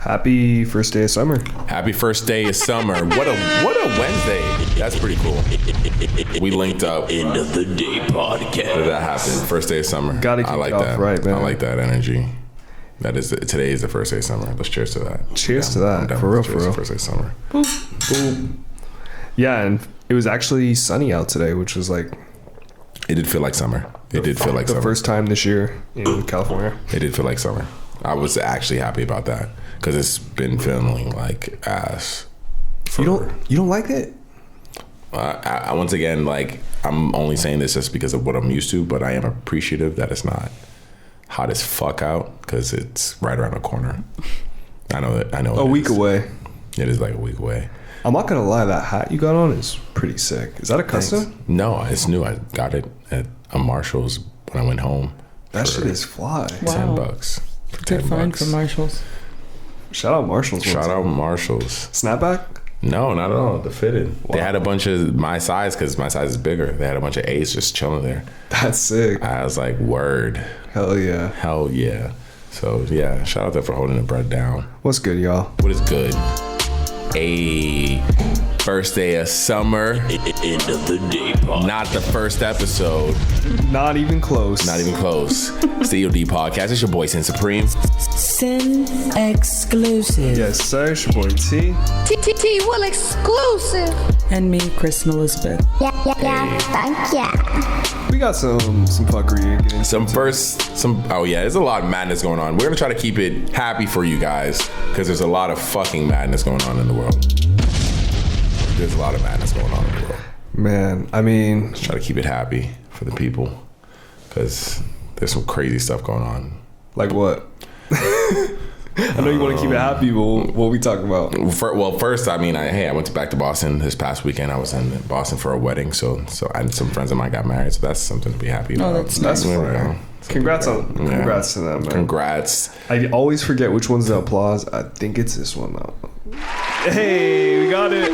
Happy first day of summer. Happy first day of summer. What a Wednesday. That's pretty cool. We linked up. End of the day podcast. How did that happen? First day of summer. Gotta keep I like it off that. right, man. I like that energy. Today is the first day of summer. Let's cheers to that. Cheers to that. For real, for real. First day of summer. Boop. Boop. Yeah, and it was actually sunny out today, which was like... It did feel like summer. It did feel like summer. The first time this year in California. It did feel like summer. I was actually happy about that because it's been feeling like ass. You don't like it? I once again, like, I'm only saying this just because of what I'm used to, but I am appreciative that it's not hot as fuck out because it's right around the corner. I know that. I know a week away. It is like a week away. I'm not gonna lie, that hat you got on is pretty sick. Is that a custom? Thanks. No, it's new. I got it at a Marshall's when I went home. That shit is fly. Wow. $10. Good find from Marshalls. Shout out Marshalls. Shout out Marshalls. Snapback? No, not at all. The fitted. Wow. They had a bunch of my size because my size is bigger. They had a bunch of A's just chilling there. That's sick. I was like, word. Hell yeah. Hell yeah. So yeah, shout out there for holding the bread down. What's good, y'all? What is good? First day of summer. End of the day podcast. Not the first episode. Not even close. Not even close. It's the EOD podcast. It's your boy Sin Supreme. Sin exclusive. Yes, sir. It's your boy T. T Will exclusive. And me, Kristen Elizabeth. Yeah, thank ya. We got some fuckery to get into. Oh yeah, there's a lot of madness going on. We're gonna try to keep it happy for you guys because there's a lot of fucking madness going on in the world. There's a lot of madness going on in the world. Man, I mean... Let's try to keep it happy for the people because there's some crazy stuff going on. Like what? I know you want to keep it happy, but what are we talking about? Well, first, I mean, I went back to Boston this past weekend. I was in Boston for a wedding, so and some friends of mine got married, so that's something to be happy about. Oh, that's nice. Congrats to them, man. Congrats. I always forget which one's the applause. I think it's this one, though. Hey, we got it.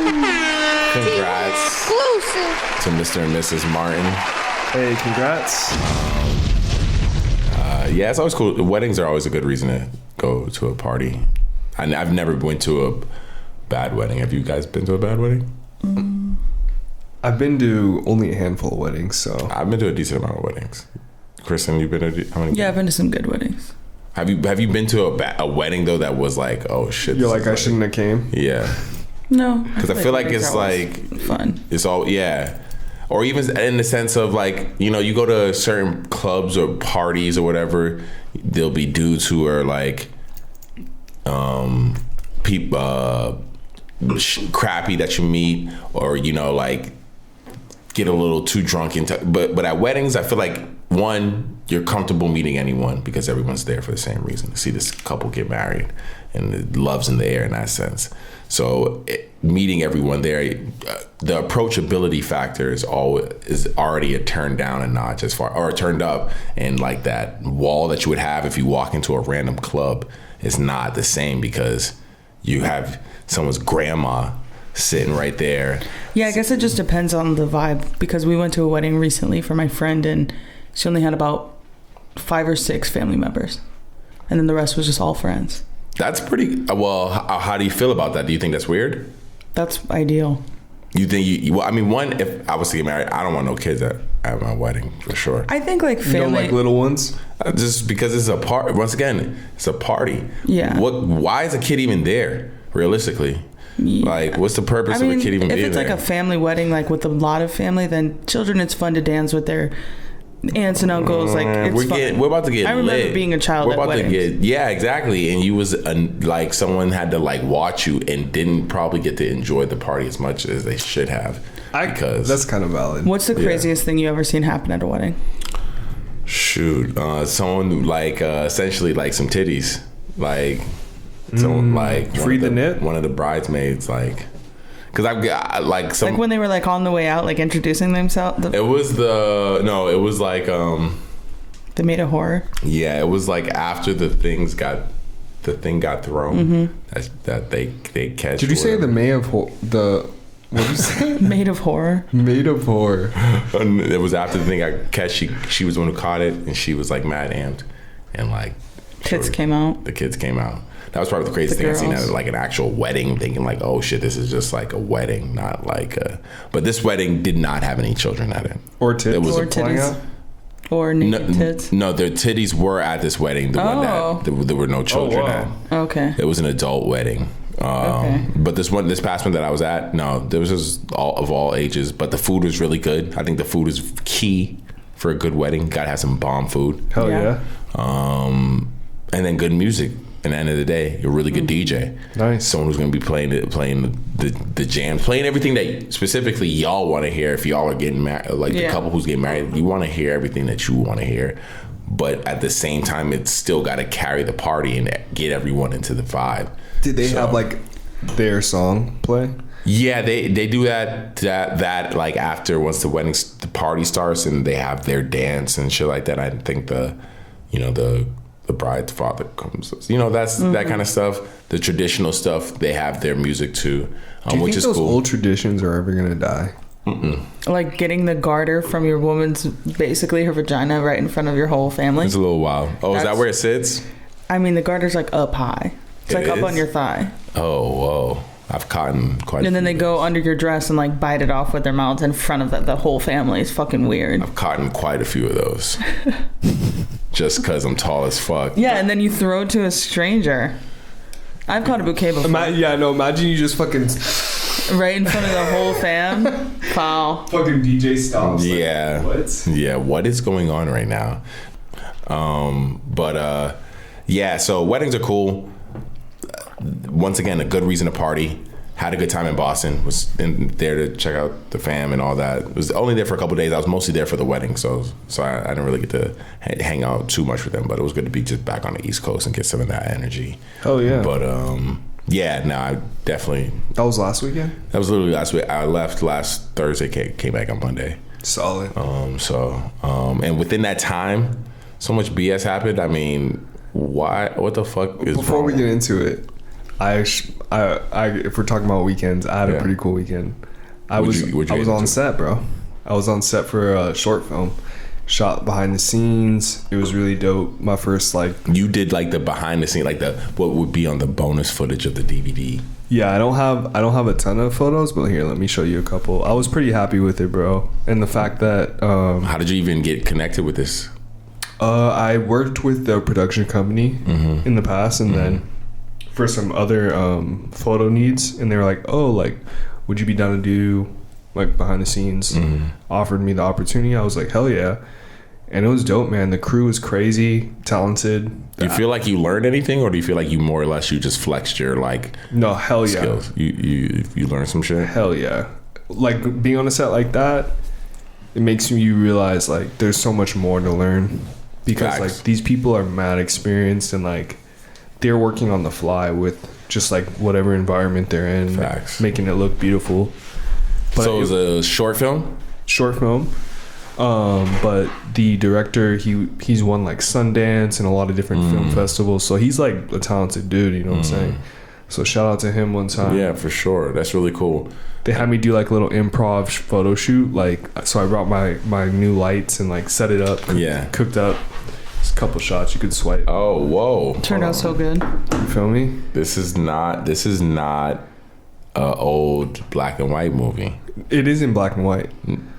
Congrats Exclusive. to Mr. and Mrs. Martin. Hey, congrats. Yeah, it's always cool. Weddings are always a good reason to go to a party. I've never went to a bad wedding. Have you guys been to a bad wedding? I've been to only a handful of weddings, so... I've been to a decent amount of weddings. Kristen, you've been to how many? Yeah, I've been to some good weddings. Have you been to a wedding though that was like, oh shit? You're like, I shouldn't have came? Yeah. No. Because I feel like it's like... fun. It's all, yeah. Or even in the sense of like, you go to certain clubs or parties or whatever, there'll be dudes who are like, crappy that you meet, or like get a little too drunk but at weddings I feel like, one, you're comfortable meeting anyone because everyone's there for the same reason, to see this couple get married, and the love's in the air in that sense. So meeting everyone there, the approachability factor is already a turn down a notch as far, or turned up, and like that wall that you would have if you walk into a random club is not the same because you have someone's grandma sitting right there. Yeah, I guess it just depends on the vibe, because we went to a wedding recently for my friend and she only had about 5 or 6 family members, and then the rest was just all friends. That's pretty well. How do you feel about that? Do you think that's weird? That's ideal. You think well, I mean, one, if I was to get married, I don't want no kids at my wedding for sure. I think like family, you don't like little ones, just because it's a part. Once again, it's a party. Yeah. Why is a kid even there? Realistically, yeah. Like, what's the purpose of a kid even being there? If it's like a family wedding, like with a lot of family, then children, it's fun to dance with their aunts and uncles. Like, it's fun. We're about to get. I remember lit. being a child at weddings. Yeah, exactly. And you was like, someone had to like watch you and didn't probably get to enjoy the party as much as they should have. Because that's kind of valid. What's the craziest thing you ever seen happen at a wedding? Shoot, someone like essentially like some titties, like someone like free the nip. One of the bridesmaids, like. Because I've got like some, like when they were like on the way out, like introducing themselves. It was like they made a horror. Yeah, it was like after the thing got thrown. Mm-hmm. That they catch. Did you say the May of what did you say? Made of horror. Made of horror. And it was after the thing got catch. She was the one who caught it, and she was like mad amped, and like kids came out. The kids came out. That was probably the craziest The thing I've seen girls. at like an actual wedding, thinking like, oh shit, this is just like a wedding, not like a. But this wedding did not have any children at it. Or tits. It was Or titties. Or naked tits. No, their titties were at this wedding. The one that there were no children at. Okay. It was an adult wedding. But this past one that I was at, no, there was just all ages. But the food was really good. I think the food is key for a good wedding. Gotta have some bomb food. Hell yeah. And then good music. At the end of the day, a really good DJ. Nice. Someone who's going to be playing the jams, playing everything that specifically y'all want to hear. If y'all are getting married, like the couple who's getting married, you want to hear everything that you want to hear. But at the same time, it's still got to carry the party and get everyone into the vibe. Did they have like their song play? Yeah, they do that like after once the party starts and they have their dance and shit like that. I think the bride's father comes. That's that kind of stuff. The traditional stuff, they have their music too, Do you which think is those cool. old traditions are ever gonna die? Like getting the garter from your woman's, basically her vagina, right in front of your whole family. It's a little wild. Oh, is that where it sits? I mean, the garter's like up high. It's like up is? on your thigh. Oh, whoa. I've caught quite. And then they few go of those. under your dress and like bite it off with their mouths in front of the whole family. It's fucking weird. I've caught quite a few of those. Just because I'm tall as fuck. Yeah, and then you throw it to a stranger. I've caught a bouquet before. Imagine you just fucking Right in front of the whole fam. Foul. fucking DJ stops. Yeah. Like, what? Yeah, what is going on right now? Yeah, so weddings are cool. Once again, a good reason to party. Had a good time in Boston. Was there to check out the fam and all that. Was only there for a couple of days. I was mostly there for the wedding, so I didn't really get to hang out too much with them. But it was good to be just back on the East Coast and get some of that energy. Oh yeah. But yeah, no, I definitely. That was last weekend. That was literally last week. I left last Thursday. Came back on Monday. Solid. And within that time, so much BS happened. I mean, why? What the fuck is Before wrong? we get into it, I if we're talking about weekends, I had a pretty cool weekend. I was on set, bro. I was on set for a short film, shot behind the scenes. It was really dope. My first You did like the behind the scene, like the what would be on the bonus footage of the DVD. Yeah, I don't have a ton of photos, but here, let me show you a couple. I was pretty happy with it, bro. And the fact that How did you even get connected with this? I worked with the production company in the past, and then for some other photo needs, and they were like, "Oh, like, would you be down to do like behind the scenes?" Offered me the opportunity. I was like, "Hell yeah!" And it was dope, man. The crew was crazy, talented. Do you feel like you learned anything, or do you feel like you more or less you just flexed your No, hell yeah, skills? You learned some shit. hell yeah. Like being on a set like that, it makes you realize like there's so much more to learn because Facts. like these people are mad experienced and like they're working on the fly with just like whatever environment they're in, Facts. making it look beautiful. But So it was a short film. short film. But the director, he's won like Sundance and a lot of different film festivals. So he's like a talented dude, you know what I'm saying? So shout out to him one time. Yeah, for sure. That's really cool. They had me do like a little improv photo shoot. Like, so I brought my new lights and like set it up. Cooked up. Just a couple shots you could swipe. Oh, whoa. Turned out so good. You feel me? This is not a old black and white movie. It is in black and white.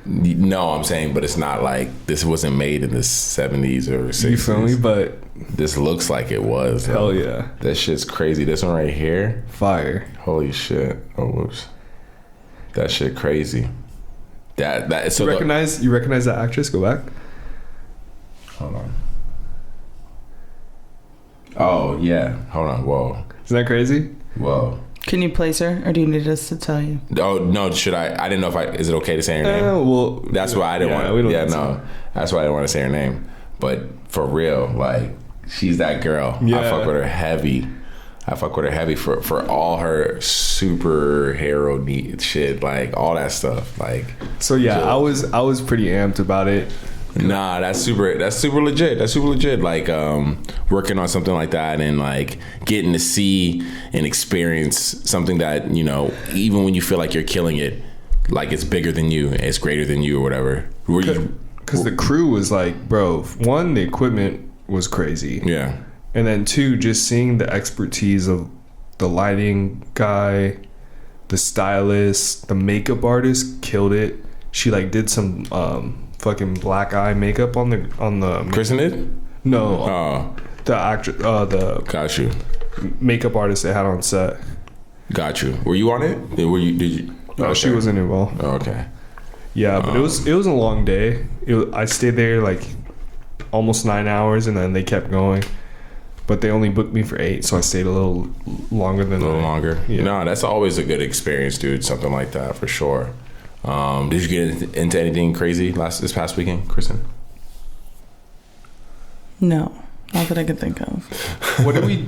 No, I'm saying, but it's not like this wasn't made in the 70s or 60s. You feel me? But This looks like it was. hell yeah. That shit's crazy. This one right here. Fire. Holy shit. Oh, whoops. That shit crazy. That so You recognize that actress? Go back. hold on. Oh yeah. Hold on. Whoa. Isn't that crazy? Whoa. Can you place her, or do you need us to tell you? Oh no. Should I? I didn't know if is it okay to say her name? Well, That's why I didn't we want. don't Yeah, need to. no. That's why I didn't want to say her name. But for real, like she's that girl. I Yeah. fuck with her heavy. For all her superhero neat shit, like all that stuff. Like So yeah, I was pretty amped about it. nah, that's super legit. Like working on something like that and like getting to see and experience something that, you know, even when you feel like you're killing it, like it's bigger than you, it's greater than you or whatever. Because the crew was like, bro, one, the equipment was crazy. Yeah. And then 2, just seeing the expertise of the lighting guy, the stylist, the makeup artist killed it. She like did some fucking black eye makeup on the Kristen did? No. The actor, the Got you. makeup artist they had on set. Got you. Were you on it? Were you? Did you? No, Okay. she wasn't involved. Oh, okay. Yeah, but it was a long day. I stayed there like almost 9 hours, and then they kept going. But they only booked me for 8, so I stayed a little longer than A little longer. Yeah. No, that's always a good experience, dude. Something like that for sure. Did you get into anything crazy this past weekend, Kristen? No, not that I can think of. What did we?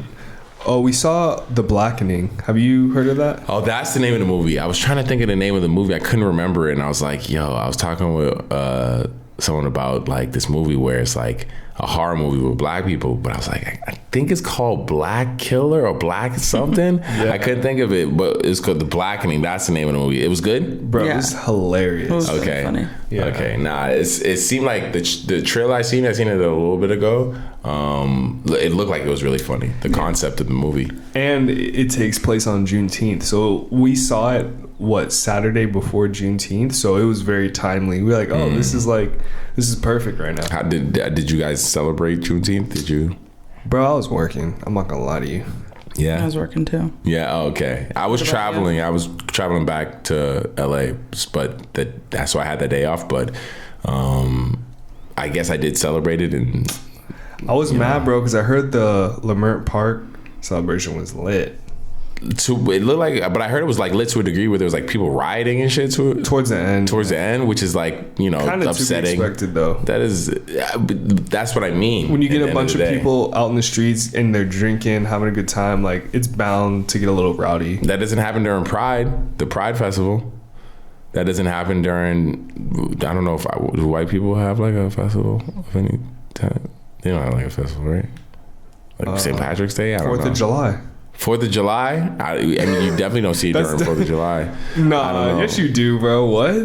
Oh, we saw The Blackening. Have you heard of that? Oh, that's the name of the movie. I was trying to think of the name of the movie. I couldn't remember it, and I was like, yo, I was talking with someone about like this movie where it's like a horror movie with black people, but I was like, I think it's called Black Killer or Black something. I couldn't think of it, but it's called The Blackening. That's the name of the movie. It was good? Bro, Yeah. it was hilarious. It was Okay. really funny. Yeah. Okay. Nah, it seemed like the trailer I seen it a little bit ago. It looked like it was really funny. The concept of the movie. And it takes place on Juneteenth. So we saw it, Saturday before Juneteenth. So it was very timely. We were like, oh, this is perfect right now. How did you guys celebrate Juneteenth? Did you? Bro, I was working. I'm not going to lie to you. Yeah. I was working too. Yeah. Oh, okay. I was traveling. I was traveling back to LA, but that's why I had that day off. But I guess I did celebrate it, and I was mad, bro, because I heard the Lamert Park celebration was lit. it looked like, but I heard it was like lit to a degree where there was like people rioting and shit Towards the end. which is like, you know, Kind of upsetting. to be expected, though. That's what I mean. When you get at a the bunch end of the day. people out in the streets and they're drinking, having a good time, like, it's bound to get a little rowdy. That doesn't happen during Pride, the Pride Festival. That doesn't happen during, I don't know if do white people have like a festival of any time? They don't have like a festival, right? Like St. Patrick's Day? I don't know. 4th of July. 4th of July? I mean, you definitely don't see it during 4th of July. Nah, yes you do, bro. What?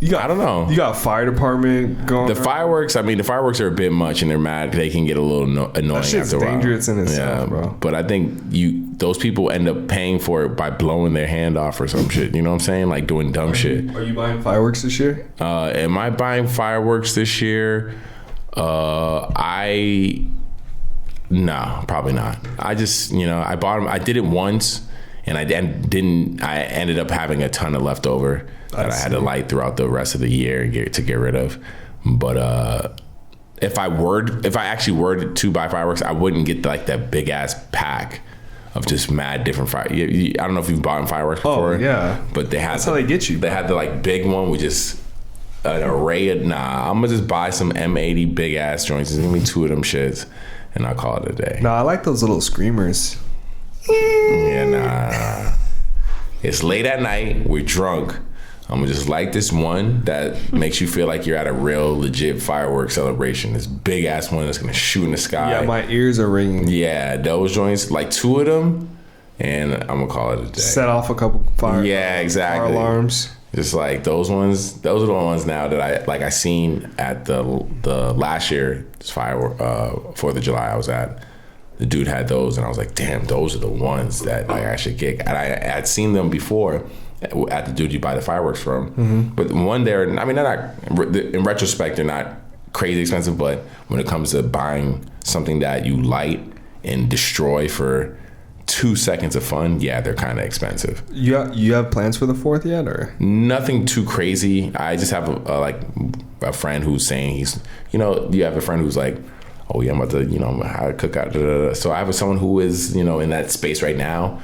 I don't know. You got a fire department going. The fireworks are a bit much, and they're mad. They can get a little annoying That shit's after a while. dangerous in itself, bro. But I think those people end up paying for it by blowing their hand off or some shit. You know what I'm saying? Like doing dumb shit. Are you buying fireworks this year? Am I buying fireworks this year? No, probably not. I just, I bought them. I did it once, and I ended up having a ton of leftover that I had to light throughout the rest of the year and get rid of. But if I actually were to buy fireworks, I wouldn't get like that big ass pack of just mad different fire. I don't know if you've bought fireworks before. Oh yeah, but that's how they get you. They had the like big one with just an array of. Nah, I'm gonna just buy some M80 big ass joints. Just give me 2 of them shits, and I'll call it a day. Nah, I like those little screamers. Yeah, nah. It's late at night. We're drunk. I'm gonna just light this one that makes you feel like you're at a real legit fireworks celebration. This big ass one that's gonna shoot in the sky. Yeah, my ears are ringing. Yeah, those joints, like 2 of them, and I'm gonna call it a day. Set off a couple fire. Yeah, exactly. Fire alarms. Just like those ones. Those are the ones now that I seen at the last year firework 4th of July I was at. The dude had those, and I was like, damn, those are the ones that I should get. And I had seen them before at the dude you buy the fireworks from. Mm-hmm. But one there, I mean, they're not, in retrospect, they're not crazy expensive, but when it comes to buying something that you light and destroy for 2 seconds of fun, yeah, they're kind of expensive. You have plans for the 4th yet, or nothing too crazy? I just have a friend who's saying you have a friend who's like, oh yeah, I'm about to how to cook out. So I have someone who is in that space right now.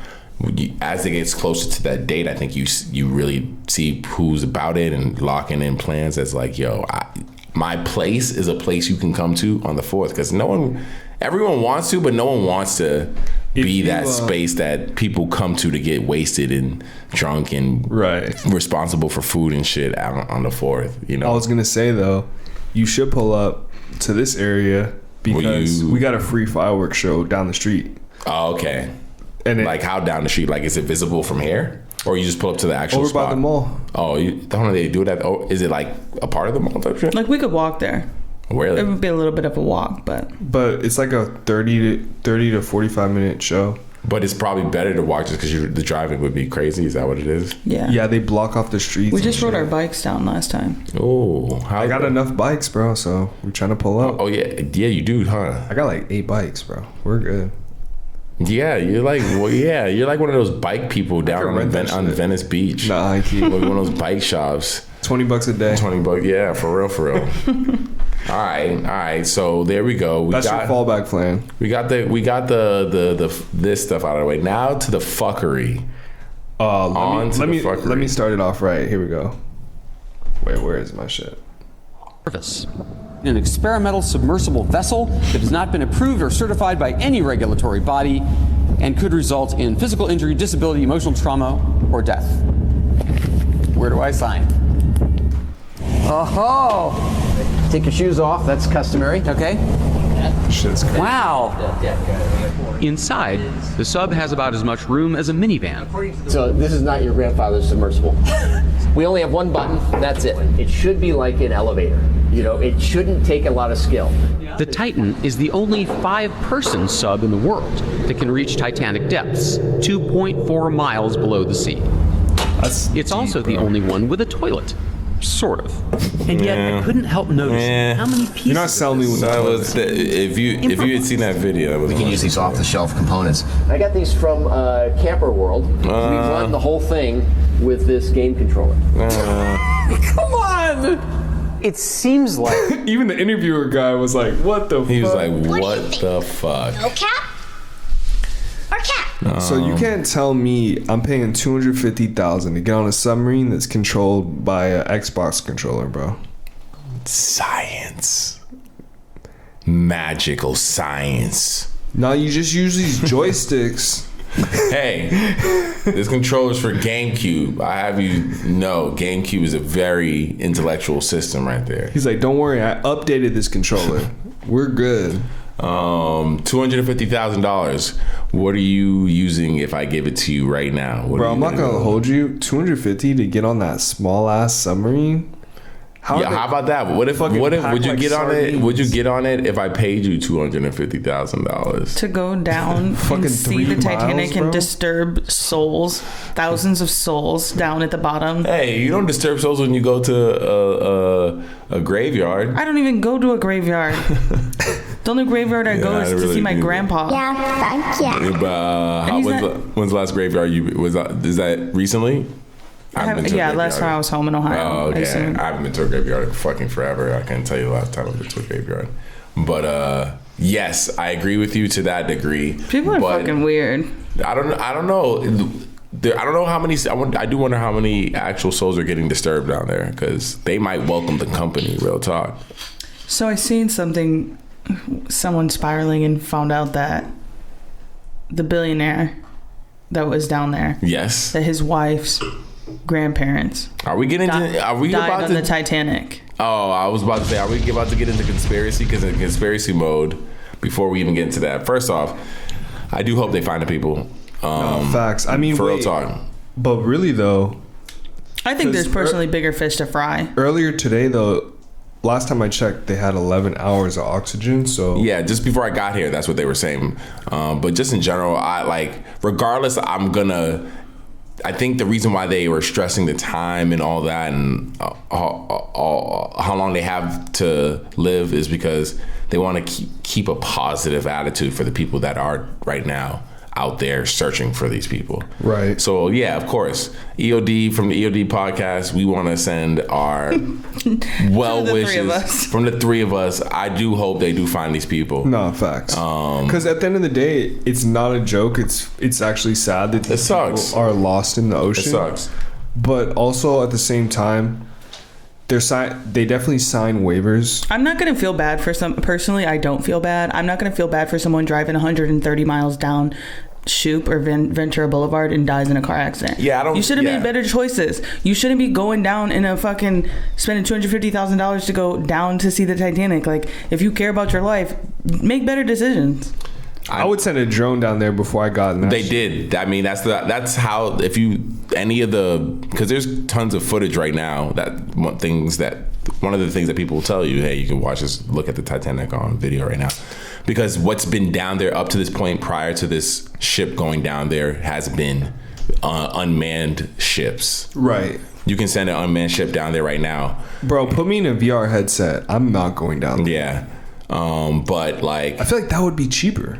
As it gets closer to that date, I think you really see who's about it and locking in plans. That's like, my place is a place you can come to on the 4th, because everyone wants to, but no one wants to be that space that people come to get wasted and drunk and responsible for food and shit out on the 4th. I was gonna say though, you should pull up to this area because we got a free fireworks show down the street. Oh, okay. And like how down the street? Like, is it visible from here, or you just pull up to the actual spot? By the mall. Oh, don't they do that? Oh, is it like a part of the mall type shit? Like we could walk there. Really? It would be a little bit of a walk, but it's like a 30 to 45 minute show. But it's probably better to walk just because the driving would be crazy. Is that what it is? yeah. Yeah, they block off the streets. We just and rode shit. our bikes down last time. Oh, I got enough bikes, bro, so we're trying to pull up. Oh yeah, you do, huh? I got like 8 bikes, bro. We're good. Yeah, you're like you're like one of those bike people down on Venice Beach. Nah, I keep Like one of those bike shops. $20 a day. $20, yeah, for real. All right. So there we go. That's your fallback plan. We got the this stuff out of the way. Now to the fuckery. Let me start it off right. Here we go. Wait, where is my shit? Service. An experimental submersible vessel that has not been approved or certified by any regulatory body and could result in physical injury, disability, emotional trauma, or death. Where do I sign? Oh, take your shoes off. That's customary. Okay. Shit's crazy. Wow. Inside, the sub has about as much room as a minivan. So this is not your grandfather's submersible. We only have one button. That's it. It should be like an elevator. You know, it shouldn't take a lot of skill. The Titan is the only 5-person sub in the world that can reach Titanic depths, 2.4 miles below the sea. That's It's deep, also the bro. only one with a toilet. Sort of. And yet, I couldn't help noticing how many pieces. You're not selling me with That was if you had seen that video, that was We can use these off-the-shelf components. I got these from Camper World. We run the whole thing with this game controller. Come on! It seems like Even the interviewer guy was like, "What the?" He was fuck? like, "What the fuck?" No cap? Or cap? So you can't tell me I'm paying $250,000 to get on a submarine that's controlled by an Xbox controller, bro. Science, magical science. No, you just use these joysticks. Hey, this controller's for GameCube. I have you know, GameCube is a very intellectual system right there. He's like, "Don't worry, I updated this controller. We're good." $250,000. What are you using if I give it to you right now? Bro, I'm not gonna hold you. $250 to get on that small ass submarine. How about that? What if would you get on it? Would you get on it if I paid you $250,000 to go down Fucking and see 3 the Titanic miles, bro? and disturb souls, thousands of souls down at the bottom. Hey, you don't disturb souls when you go to a graveyard. I don't even go to a graveyard. The only graveyard I go is to see my grandpa. Yeah, thank you. But And he's when's the last graveyard you was? Is that recently? Last time I was home in Ohio. Oh, I okay. assume. I haven't been to a graveyard in fucking forever. I can't tell you the last time I've been to a graveyard. But yes, I agree with you to that degree. People are fucking weird. I don't know. I don't know how many. I do wonder how many actual souls are getting disturbed down there because they might welcome the company. Real talk. So I seen someone spiraling and found out that the billionaire that was down there, Yes. that his wife's grandparents Are we getting? Are we died about on to? the Titanic. Oh, I was about to say, are we about to get into conspiracy? Because in conspiracy mode, before we even get into that, first off, I do hope they find the people. Facts. I mean, for real wait, talk. but really though, I think there's 'Cause personally bigger fish to fry. earlier today though, last time I checked, they had 11 hours of oxygen. So Yeah, just before I got here, that's what they were saying. But just in general, regardless, I think the reason why they were stressing the time and all that and how long they have to live is because they want to keep a positive attitude for the people that are right now out there searching for these people. Right. So yeah, of course, EOD from the EOD podcast, we want to send our well the three wishes of us. from the 3 of us. I do hope they do find these people. No, facts. Because at the end of the day, it's not a joke. It's actually sad that these sucks. people are lost in the It ocean. sucks. But also at the same time, they definitely sign waivers. I'm not gonna feel bad for personally. I don't feel bad. I'm not gonna feel bad for someone driving 130 miles down Shoup or Ventura Boulevard and dies in a car accident. Yeah, I don't. You should have yeah. made better choices. You shouldn't be going down in a fucking spending $250,000 to go down to see the Titanic. Like, if you care about your life, make better decisions. I would send a drone down there before I got in that. They did. I mean, that's how, if you, any of the, because there's tons of footage right now one of the things that people will tell you, hey, you can watch this, look at the Titanic on video right now. Because what's been down there up to this point prior to this ship going down there has been unmanned ships. Right. You can send an unmanned ship down there right now. Bro, put me in a VR headset. I'm not going down there. Yeah. But like, I feel like that would be cheaper.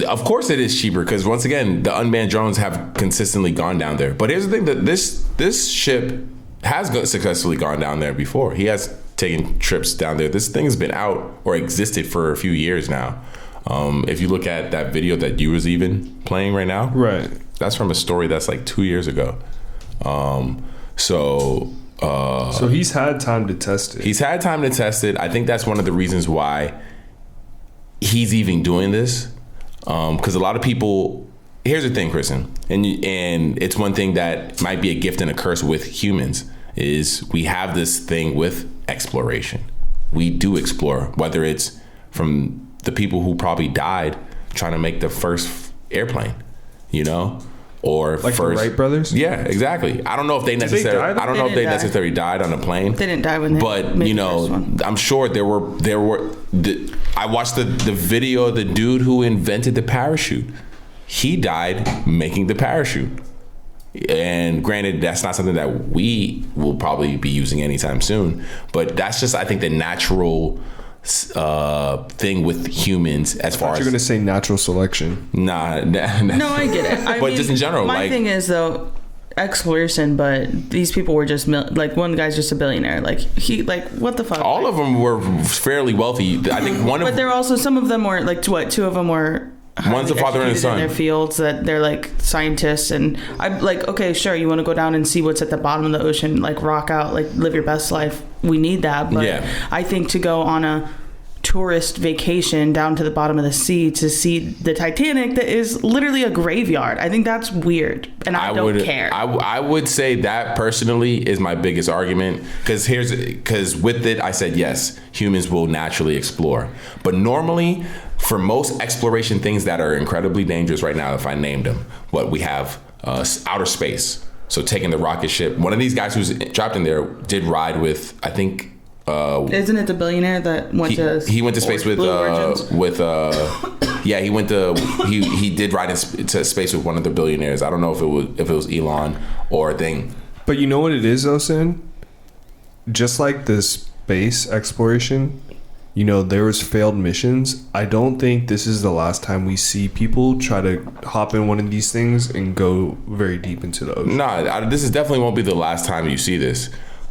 Of course it is cheaper, because once again, the unmanned drones have consistently gone down there. But here's the thing, that this ship has successfully gone down there before. He has taken trips down there. This thing has been out or existed for a few years now. If you look at that video that you was even playing right now, right, that's from a story that's like 2 years ago. So he's had time to test it. He's had time to test it. I think that's one of the reasons why he's even doing this. Because a lot of people, here's the thing, Kristen, and it's one thing that might be a gift and a curse with humans, is we have this thing with exploration. We do explore, whether it's from the people who probably died trying to make the first airplane, or like first, the Wright brothers. Yeah, exactly. I don't know if they necessarily died on a plane. They didn't die when they but made the first one. I'm sure there were. I watched the video of the dude who invented the parachute. He died making the parachute. And granted, that's not something that we will probably be using anytime soon. But that's just, I think, the natural thing with humans as far as... You're going to say natural selection. Nah. No, I get it. I mean, just in general. My thing is, though, exploration, but these people were just one guy's just a billionaire. What the fuck? All of them were fairly wealthy. I think but there are also, some of them were two of them were, one's the father and the son in their fields, that they're like scientists, and I'm like, okay, sure, you want to go down and see what's at the bottom of the ocean, like rock out, like live your best life. We need that, but yeah. I think to go on a tourist vacation down to the bottom of the sea to see the Titanic, that is literally a graveyard, I think that's weird, and I don't care. I would say that personally is my biggest argument, because with it, I said yes, humans will naturally explore, but normally for most exploration things that are incredibly dangerous right now, if I named them, we have outer space. So taking the rocket ship, one of these guys who's dropped in there did ride with, I think, isn't it the billionaire that went he went to space he did ride into space with one of the billionaires. I don't know if it was Elon or a thing. But you know what it is, though, Sin? Just like this space exploration, there was failed missions. I don't think this is the last time we see people try to hop in one of these things and go very deep into the ocean. This definitely won't be the last time you see this.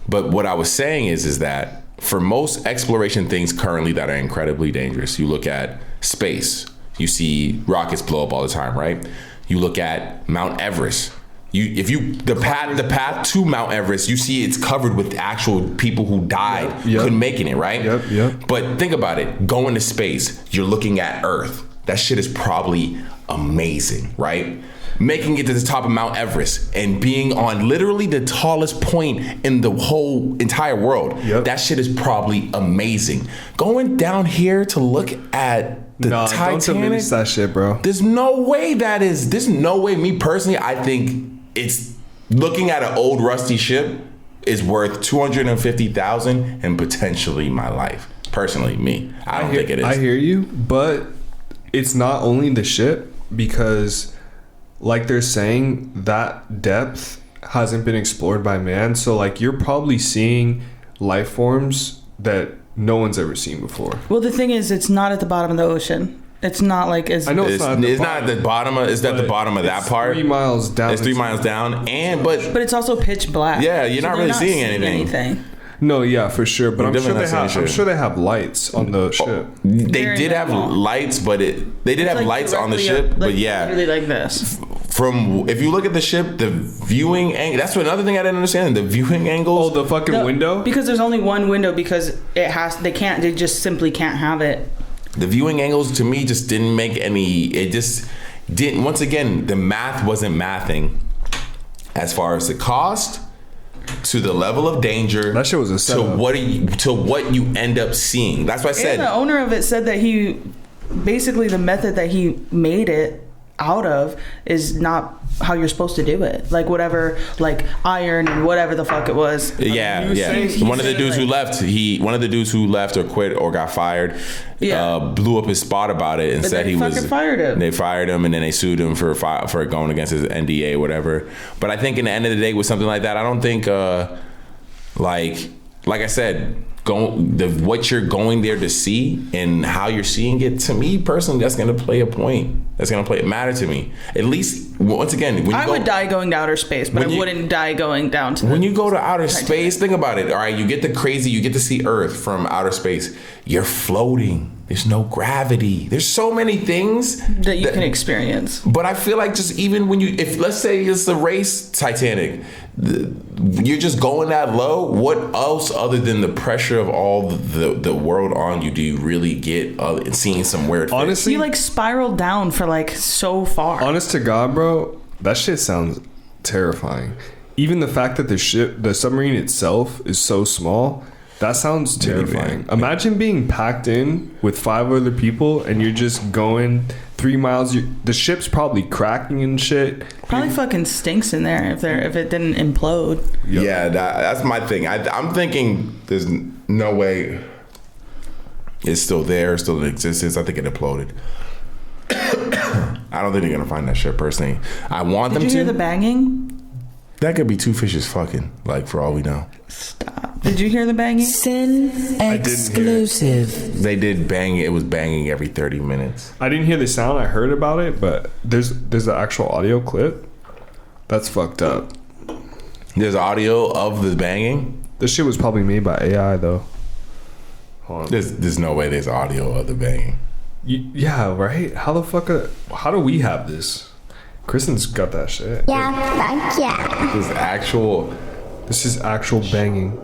But what I was saying is that for most exploration things currently that are incredibly dangerous, you look at space, you see rockets blow up all the time, right? You look at Mount Everest. The path to Mount Everest, you see it's covered with actual people who died, couldn't make it, right? Yep. But think about it. Going to space, you're looking at Earth. That shit is probably amazing, right? Making it to the top of Mount Everest and being on literally the tallest point in the whole entire world. Yep. That shit is probably amazing. Going down here to look at the Titanic. Don't diminish that shit, bro. There's no way me personally, I think it's looking at an old rusty ship is worth $250,000 and potentially my life. Personally, me. I don't think it is. I hear you, but it's not only the ship, because like they're saying, that depth hasn't been explored by man. So you're probably seeing life forms that no one's ever seen before. Well, the thing is, it's not at the bottom of the ocean. It's not like as... I know it's not at the bottom of that part. 3 miles down. It's 3 miles down, but it's also pitch black. Yeah, you're not really seeing anything. No, yeah, for sure. But I'm sure they have lights on the ship. They did have lights, but they did have lights on the ship. But yeah, literally like this. If you look at the ship, the viewing angle. That's another thing I didn't understand. The viewing angles. Oh, the fucking window. Because there's only one window, because they just simply can't have it. The viewing angles to me just didn't make any. It just didn't. Once again, the math wasn't mathing as far as the cost, to the level of danger, that shit was a setup, to what you end up seeing. That's why I said. And the owner of it said that he basically the method that he made it out of is not how you're supposed to do it. Like whatever, like iron and whatever the fuck it was. Yeah. One of the dudes who left or quit or got fired, blew up his spot about it and said he was. Fired him. They fired him and then they sued him for going against his NDA or whatever. But I think in the end of the day, with something like that, I don't think like I said. What you're going there to see and how you're seeing it, to me personally, that's going to play a point. That's going to matter to me. At least, once again, when I would die going to outer space, but I wouldn't die going down to. When you go to outer space, think about it. All right, you get to see Earth from outer space. You're floating. There's no gravity. There's so many things that you can experience. But I feel like just even when if let's say it's the race Titanic, you're just going that low. What else other than the pressure of all the world on you do you really get seeing some weird things? Honestly, you like spiral down for like so far. Honest to God, bro, that shit sounds terrifying. Even the fact that the submarine itself is so small. That sounds terrifying. Imagine being packed in with 5 other people and you're just going 3 miles. The ship's probably cracking and shit. Probably fucking stinks in there if it didn't implode. Yeah, that's my thing. I'm thinking there's no way it's still there, still in existence. I think it imploded. I don't think they're gonna find that shit personally. I want them to. Did you hear the banging? That could be 2 fishes fucking, like, for all we know. Stop. Did you hear the banging? Sin exclusive. They did bang. It was banging every 30 minutes. I didn't hear the sound. I heard about it, but there's the actual audio clip. That's fucked up. There's audio of the banging? This shit was probably made by AI, though. Hold on. There's no way there's audio of the banging. Yeah, right? How the fuck... how do we have this? Kristen's got that shit. Yeah, fuck yeah. This is actual banging.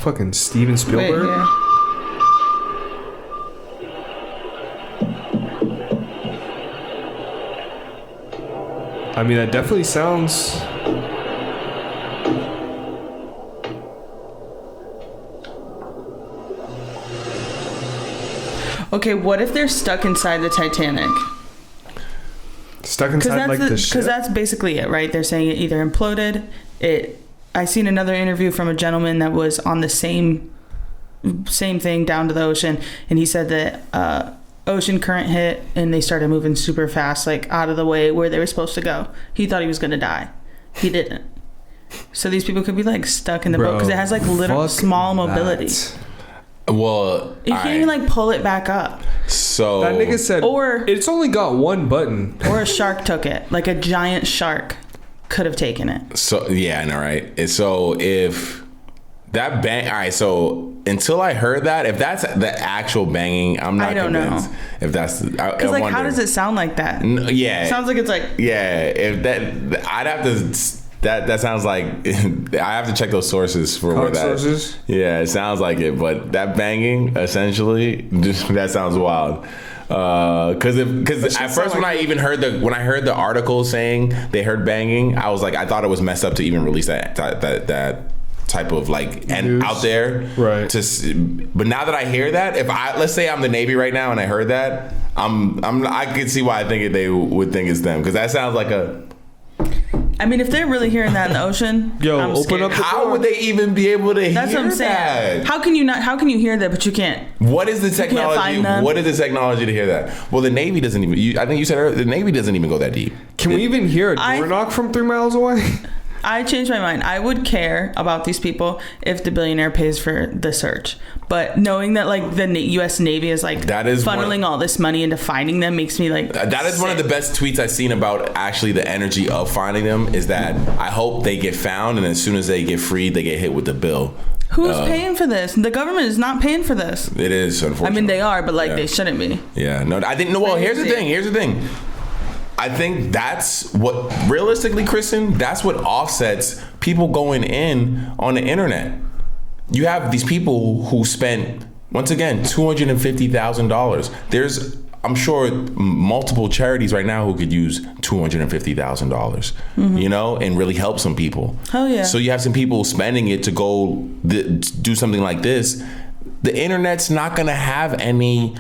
Fucking Steven Spielberg. Wait, yeah. I mean, that definitely sounds... Okay, what if they're stuck inside the Titanic? Stuck inside like the ship? Because that's basically it, right? They're saying it either imploded. I seen another interview from a gentleman that was on the same thing down to the ocean, and he said that ocean current hit and they started moving super fast, like out of the way where they were supposed to go. He thought he was gonna die. He didn't. So these people could be like stuck in the boat because it has like little small mobility. Well, you can't even like pull it back up. So that nigga said, or it's only got one button. Or a shark took it. Like a giant shark could have taken it. So yeah, I know, right? And so if that bang, all right. So until I heard that, if that's the actual banging, I'm not convinced. Know. If that's because like, how does it sound like that? Yeah, it sounds like it's like If that, I'd have to. That sounds like I have to check those sources for where that. Sources? Yeah, it sounds like it, but that banging essentially that sounds wild. Because at first when I heard the article saying they heard banging, I was like, I thought it was messed up to even release that type of like and out there, right? But now that I hear that, let's say I'm the Navy right now and I heard that, I can see why I think they would think it's them because that sounds like a. I mean, if they're really hearing that in the ocean, I'm open scared. up. How would they even be able to hear that? That's what I'm saying. How can you not? How can you hear that but you can't? What is the technology? What is the technology to hear that? Well, the Navy doesn't even. I think you said earlier, the Navy doesn't even go that deep. Can we even hear a door knock from 3 miles away? I changed my mind. I would care about these people if the billionaire pays for the search. But knowing that like the U.S. Navy is like funneling all this money into finding them makes me like that is one of the best tweets I've seen about actually the energy of finding them is that I hope they get found and as soon as they get freed they get hit with the bill. Who's paying for this? The government is not paying for this. It is, unfortunately. I mean, they are, but like they shouldn't be. Yeah, no, I didn't know. Well, here's the thing. I think that's what, realistically, Kristen, that's what offsets people going in on the internet. You have these people who spent, once again, $250,000. There's, I'm sure, multiple charities right now who could use $250,000, you know, and really help some people. Oh, yeah. So you have some people spending it to go do something like this. the internet's not gonna have any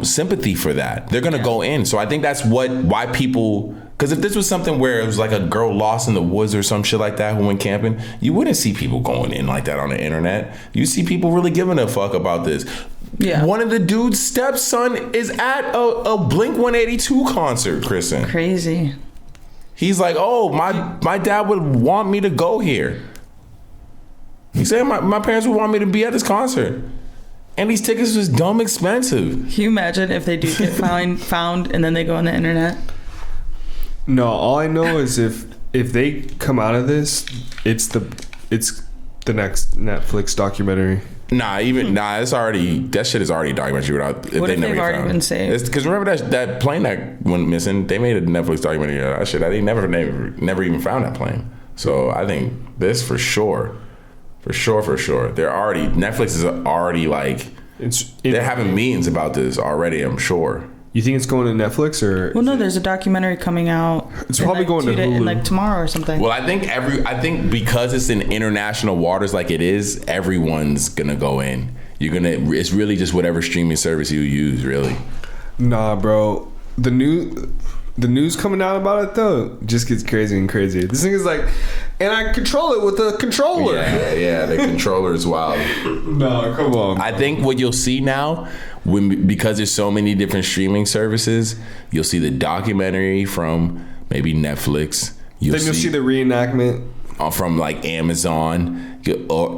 sympathy for that. They're gonna go in. So I think that's why people. Because if this was something where it was like a girl lost in the woods or some shit like that who went camping, you wouldn't see people going in like that on the internet. You see people really giving a fuck about this. Yeah. One of the dude's stepson is at a Blink-182 concert, Kristen. Crazy. He's like, oh, my dad would want me to go here. He said my parents would want me to be at this concert. And these tickets was dumb expensive. Can you imagine if they do get found and then they go on the internet? No, all I know is if they come out of this, it's the next Netflix documentary. It's already, that shit is already a documentary without. What if they've already been saved? Because remember that plane that went missing? They made a Netflix documentary of that shit. They never even found that plane. So I think this for sure. Netflix is already like, they're having meetings about this already, I'm sure. You think it's going to Netflix or? Well, no, there's a documentary coming out. It's probably going to Hulu. Like tomorrow or something. Well, I think because it's in international waters like it is, everyone's gonna go in. It's really just whatever streaming service you use, really. Nah, bro. The news coming out about it though just gets crazy and crazy. This thing is like, and I control it with a controller. Yeah, the controller is wild. No, come on. I think what you'll see now, because there's so many different streaming services, you'll see the documentary from maybe Netflix. You'll see the reenactment from like Amazon,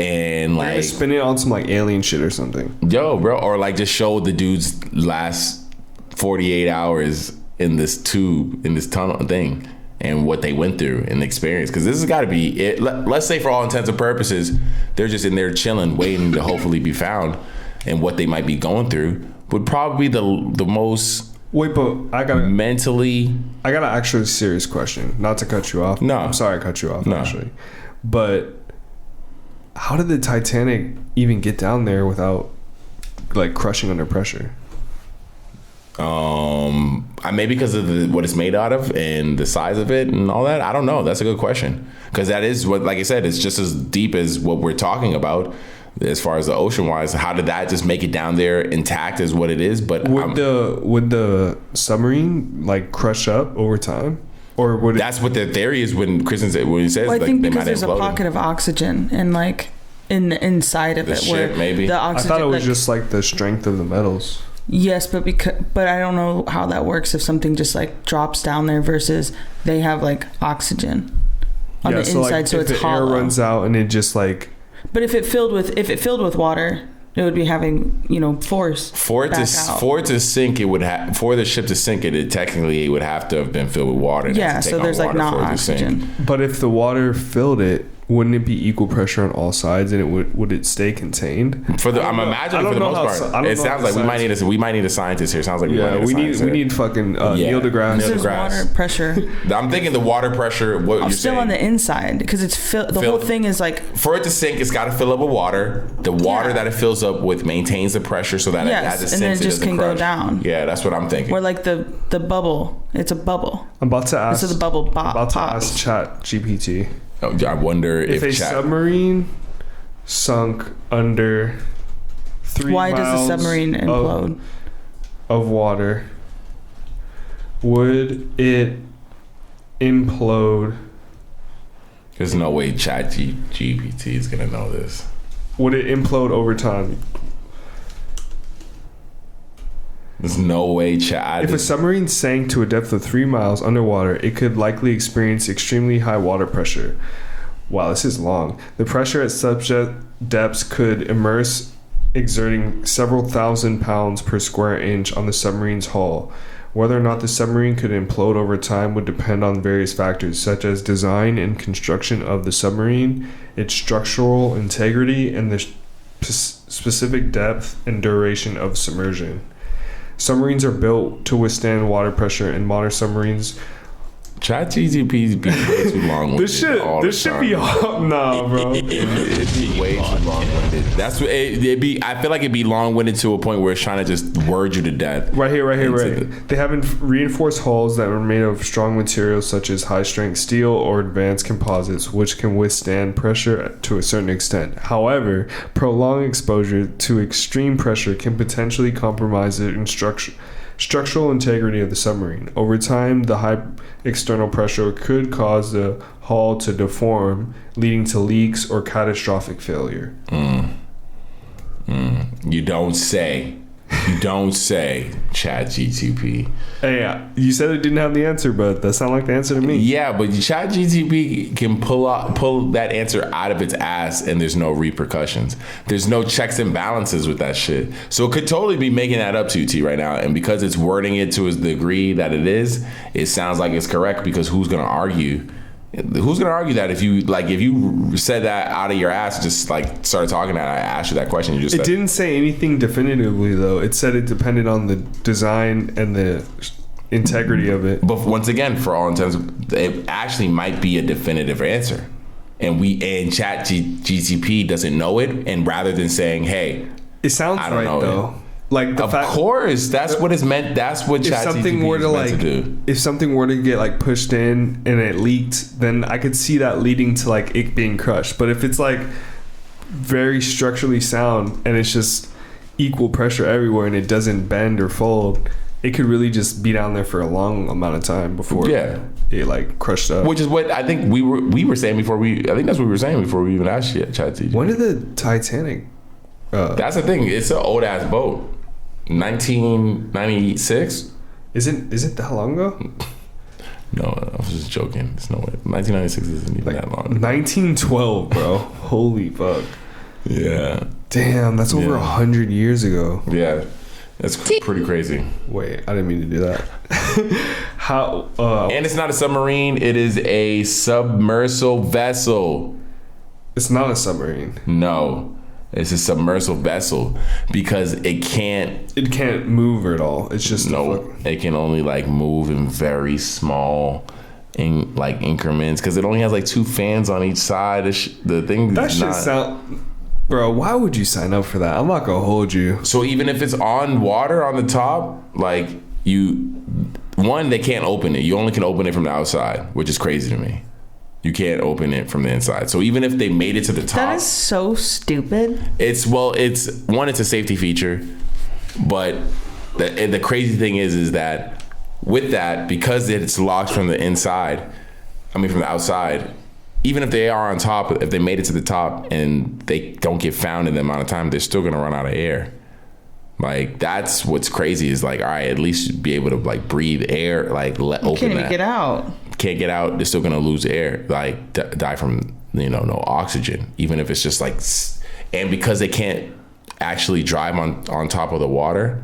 and like spin it on some like alien shit or something. Yo, bro, or like just show the dude's last 48 hours in this tube, in this tunnel thing, and what they went through and the experience. Because this has got to be it. Let's say for all intents and purposes, they're just in there chilling, waiting to hopefully be found, and what they might be going through would probably be the most. Wait, but I got an actually serious question. Not to cut you off. No, I'm sorry I cut you off. No. Actually, but how did the Titanic even get down there without like crushing under pressure? Maybe because of what it's made out of and the size of it and all that. I don't know. That's a good question, because that is what, like I said, it's just as deep as what we're talking about as far as the ocean wise. How did that just make it down there intact as what it is? But would the submarine like crush up over time, or would that's what the theory is when he says? Well, I like, think because there's a pocket of oxygen and like in the inside of it, where maybe the oxygen. I thought it was just like the strength of the metals. Yes, but I don't know how that works if something just like drops down there versus they have like oxygen on the inside, like, so if it's the hollow. air runs out and it just like. But if it filled with water, it would be having force. For it to sink, it would have for the ship to sink. It would have to have been filled with water. Yeah, so there's like not oxygen. But if the water filled it, wouldn't it be equal pressure on all sides, and it would it stay contained? I'm imagining for the most part. It sounds like we might need a scientist here. It sounds like we need fucking Neil deGrasse. There's water pressure. I'm thinking the water pressure. What you're still saying, on the inside, because it's the whole thing is like, for it to sink, it's got to fill up with water. The water that it fills up with maintains the pressure so that as it sinks, and then it just can crush. go down. Yeah, that's what I'm thinking. Or like the bubble. It's a bubble. I'm about to ask. This is a bubble pop. About to ask ChatGPT. I wonder if a submarine sunk under 3 Why miles does the submarine implode? Of water, would it implode? There's no way ChatGPT is gonna know this. Would it implode over time? There's no way, Chad. If a submarine sank to a depth of 3 miles underwater, it could likely experience extremely high water pressure. Wow, this is long. The pressure at such depths could immerse, exerting several thousand pounds per square inch on the submarine's hull. Whether or not the submarine could implode over time would depend on various factors, such as design and construction of the submarine, its structural integrity, and the specific depth and duration of submersion. Submarines are built to withstand water pressure, and modern submarines ChatGPT be way too long-winded. This should be nah, bro. It'd be way too long-winded. That's what it'd be. I feel like it'd be long-winded to a point where it's trying to just word you to death. Right here. They have reinforced hulls that are made of strong materials such as high-strength steel or advanced composites, which can withstand pressure to a certain extent. However, prolonged exposure to extreme pressure can potentially compromise the structural integrity of the submarine. Over time, the high external pressure could cause the hull to deform, leading to leaks or catastrophic failure. You don't say. You don't say, ChatGPT. Hey, you said it didn't have the answer, but that sounded like the answer to me. Yeah, but ChatGPT can pull that answer out of its ass, and there's no repercussions. There's no checks and balances with that shit. So it could totally be making that up to you, T, right now. And because it's wording it to the degree that it is, it sounds like it's correct. Because who's gonna argue? Who's gonna argue that if you said that out of your ass, just like started talking that I asked you that question, It didn't say anything definitively though. It said it depended on the design and the integrity of it. But once again, for all intents, it actually might be a definitive answer, and ChatGPT doesn't know it. And rather than saying, "Hey, it sounds right though." Like of course, that's what it's meant. That's what ChatGPT is meant to do. If something were to get like pushed in and it leaked, then I could see that leading to like it being crushed. But if it's like very structurally sound and it's just equal pressure everywhere and it doesn't bend or fold, it could really just be down there for a long amount of time before it like crushed up. Which is what I think we were saying before I think that's what we were saying before we even asked ChatGPT. When did the Titanic? That's the thing. It's an old ass boat. 1996. Is it that long ago? No, I was just joking. There's no way. 1996 isn't even that long. 1912, bro. Holy fuck. Yeah. Damn, that's over 100 years ago. Yeah, that's pretty crazy. Wait, I didn't mean to do that. How? And it's not a submarine. It is a submersible vessel. It's not a submarine. No. It's a submersible vessel because it can't move at all. It's just it can only like move in very small increments because it only has like 2 fans on each side. The thing that shit sound, bro. Why would you sign up for that? I'm not gonna hold you. So even if it's on water on the top, like they can't open it. You only can open it from the outside, which is crazy to me. You can't open it from the inside. So even if they made it to the top, that is so stupid. It's a safety feature, but the crazy thing is that with that, because it's locked from the inside, from the outside, even if they are on top, if they made it to the top and they don't get found in the amount of time, they're still gonna run out of air. Like that's what's crazy is like, all right, at least be able to like breathe air, like open that. Can't get out. Can't get out. They're still gonna lose air, like die from no oxygen, even if it's just like. And because they can't actually drive on top of the water,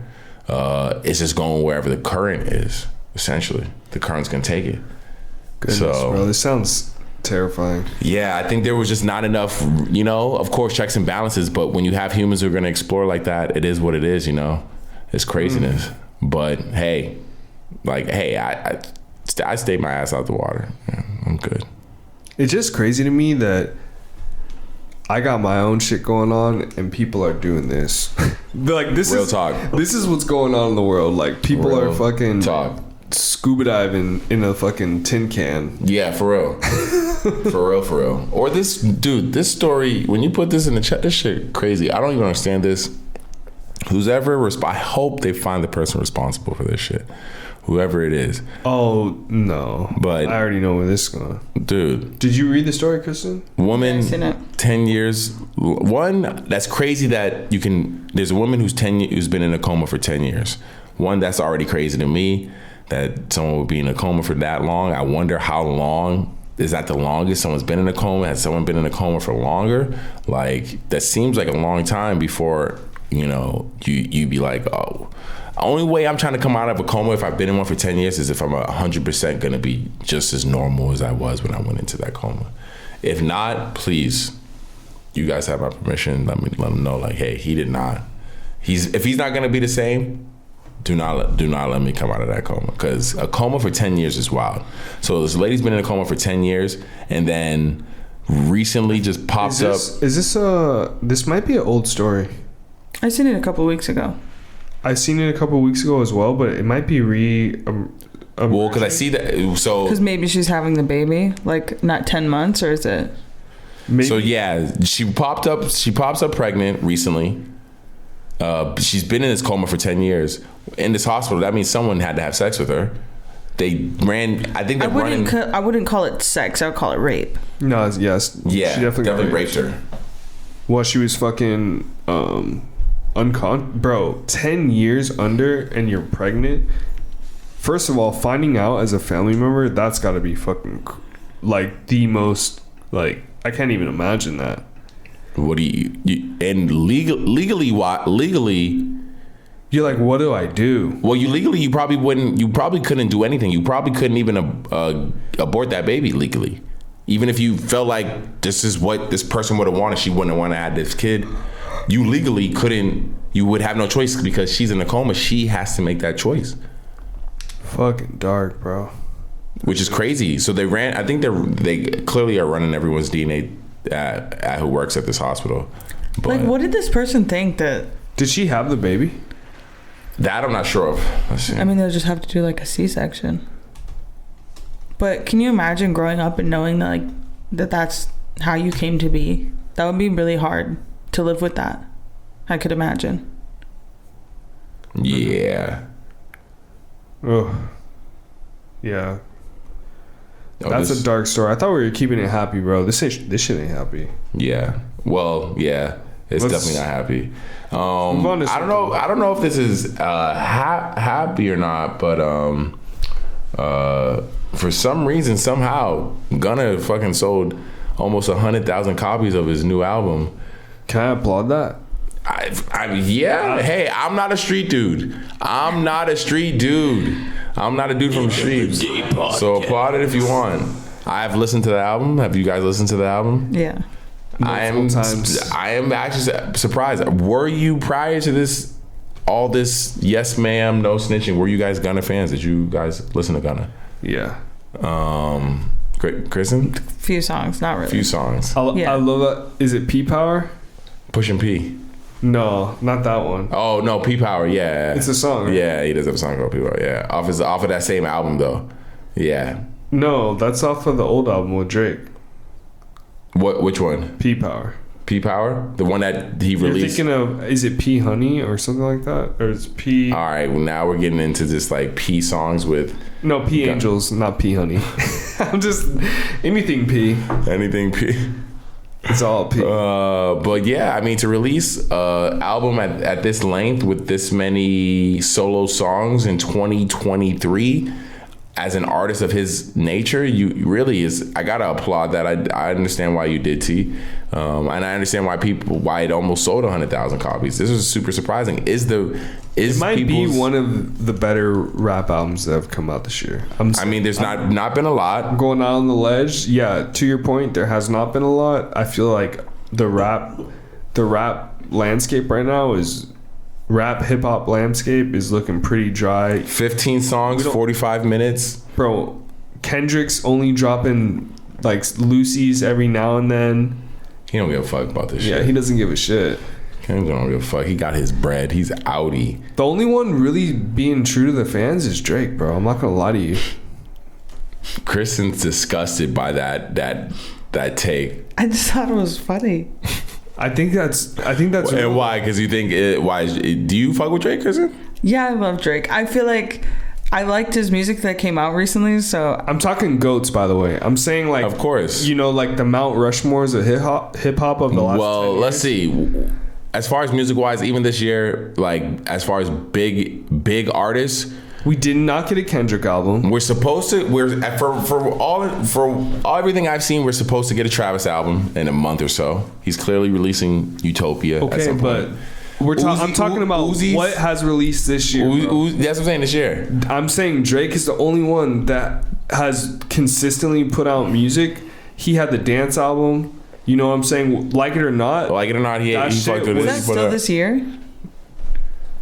it's just going wherever the current is. Essentially, the current's gonna take it. Goodness, bro, this sounds terrifying. Yeah, I think there was just not enough, of course, checks and balances, but when you have humans who are going to explore like that, it is what it is, It's craziness. But hey, I stayed my ass out the water. Yeah, I'm good. It's just crazy to me that I got my own shit going on and people are doing this. Like this Real talk. This is what's going on in the world. Like people Real are fucking talk. Scuba diving in a fucking tin can. Yeah, for real. For real. Or this story, when you put this in the chat, this shit crazy. I don't even understand this. I hope they find the person responsible for this shit. Whoever it is. Oh, no. But I already know where this is going. Dude. Did you read the story, Kristen? Woman, 10 years. One, that's crazy that there's a woman who's been in a coma for 10 years. One, that's already crazy to me. That someone would be in a coma for that long. I wonder how long. Is that the longest someone's been in a coma? Has someone been in a coma for longer? Like, that seems like a long time before, you'd be like, oh. The only way I'm trying to come out of a coma if I've been in one for 10 years is if I'm 100% going to be just as normal as I was when I went into that coma. If not, please, you guys have my permission. Let them know, like, hey, he did not. If he's not going to be the same, Do not let me come out of that coma, because a coma for 10 years is wild. So this lady's been in a coma for 10 years and then recently just popped up. This might be an old story. I seen it a couple weeks ago. I seen it a couple weeks ago as well, but it might be well, because I see that. So because maybe she's having the baby, like not 10 months, or is it? Maybe. So yeah, she pops up pregnant recently. She's been in this coma for 10 years in this hospital. That means someone had to have sex with her. They ran. I think they're running. I wouldn't call it sex. I would call it rape. No, yes. Yeah, she definitely raped her. Well, she was fucking bro, 10 years under and you're pregnant. First of all, finding out as a family member, that's got to be fucking like the most, like, I can't even imagine that. What do you and legally you're like, what do I do? Well, you probably couldn't do anything. You probably couldn't even abort that baby legally. Even if you felt like this is what this person would have wanted, she wouldn't have wanted to have this kid. You legally couldn't. You would have no choice because she's in a coma. She has to make that choice. Fucking dark, bro. Which is crazy. So they ran. I think they clearly are running everyone's DNA at who works at this hospital. But like, what did this person think that? Did she have the baby? That I'm not sure of. Let's see. I mean, they'll just have to do like a C-section. But can you imagine growing up and knowing that, like, that's how you came to be? That would be really hard to live with that. I could imagine. Yeah. Oh. Yeah. That's a dark story. I thought we were keeping it happy, bro. This shit ain't happy. Yeah. Well, yeah. It's definitely not happy. I don't know if this is happy or not, but for some reason, somehow, Gunna fucking sold almost 100,000 copies of his new album. Can I applaud that? Yeah. Hey, I'm not a street dude. I'm not a dude from the streets. So applaud it if you want. I've listened to the album. Have you guys listened to the album? Yeah. I am actually surprised. Were you, prior to this, all this yes ma'am, no snitching, were you guys Gunna fans? Did you guys listen to Gunna? Yeah. Kristen? Few songs, not really. Few songs. I love that. Is it P Power? Pushin' P. No, not that one. Oh no, P Power. Yeah, it's a song. Right? Yeah, he does have a song called P Power. Yeah, off of that same album though. Yeah. No, that's off of the old album with Drake. Which one? P Power. P Power, the one that he released. You're thinking of, is it P Honey or something like that, or is P? All right, well, now we're getting into just like P songs with. No, P Angels, not P Honey. I'm just anything P. Anything P. It's all P. But yeah, I mean, to release an album at this length with this many solo songs in 2023. As an artist of his nature, you really is. I gotta applaud that. I understand why you did, T, and I understand why it almost sold 100,000 copies. This was super surprising. It might be one of the better rap albums that have come out this year. I mean, there's not been a lot going out on the ledge. Yeah, to your point, there has not been a lot. I feel like the rap landscape right now is. Rap hip-hop landscape is looking pretty dry. 15 songs, 45 minutes. Bro, Kendrick's only dropping like Lucy's every now and then. He don't give a fuck about this shit. Yeah, he doesn't give a shit. Kendrick don't give a fuck. He got his bread. He's outie. The only one really being true to the fans is Drake, bro. I'm not gonna lie to you. Kristen's disgusted by that take. I just thought it was funny. I think that's. And why? Because you think why? Do you fuck with Drake, Kristen? Yeah, I love Drake. I feel like I liked his music that came out recently. So I'm talking goats, by the way. I'm saying like, of course, you know, like the Mount Rushmores of hip hop of the last. Well, 10 years. Let's see. As far as music wise, even this year, like as far as big artists. We did not get a Kendrick album. We're supposed to. For everything I've seen, we're supposed to get a Travis album in a month or so. He's clearly releasing Utopia. Okay, at some but point. I'm talking about Uzi's, what has released this year. That's what I'm saying. This year, I'm saying Drake is the only one that has consistently put out music. He had the dance album. You know what I'm saying? Like it or not, he fucked with it. Was that still this year?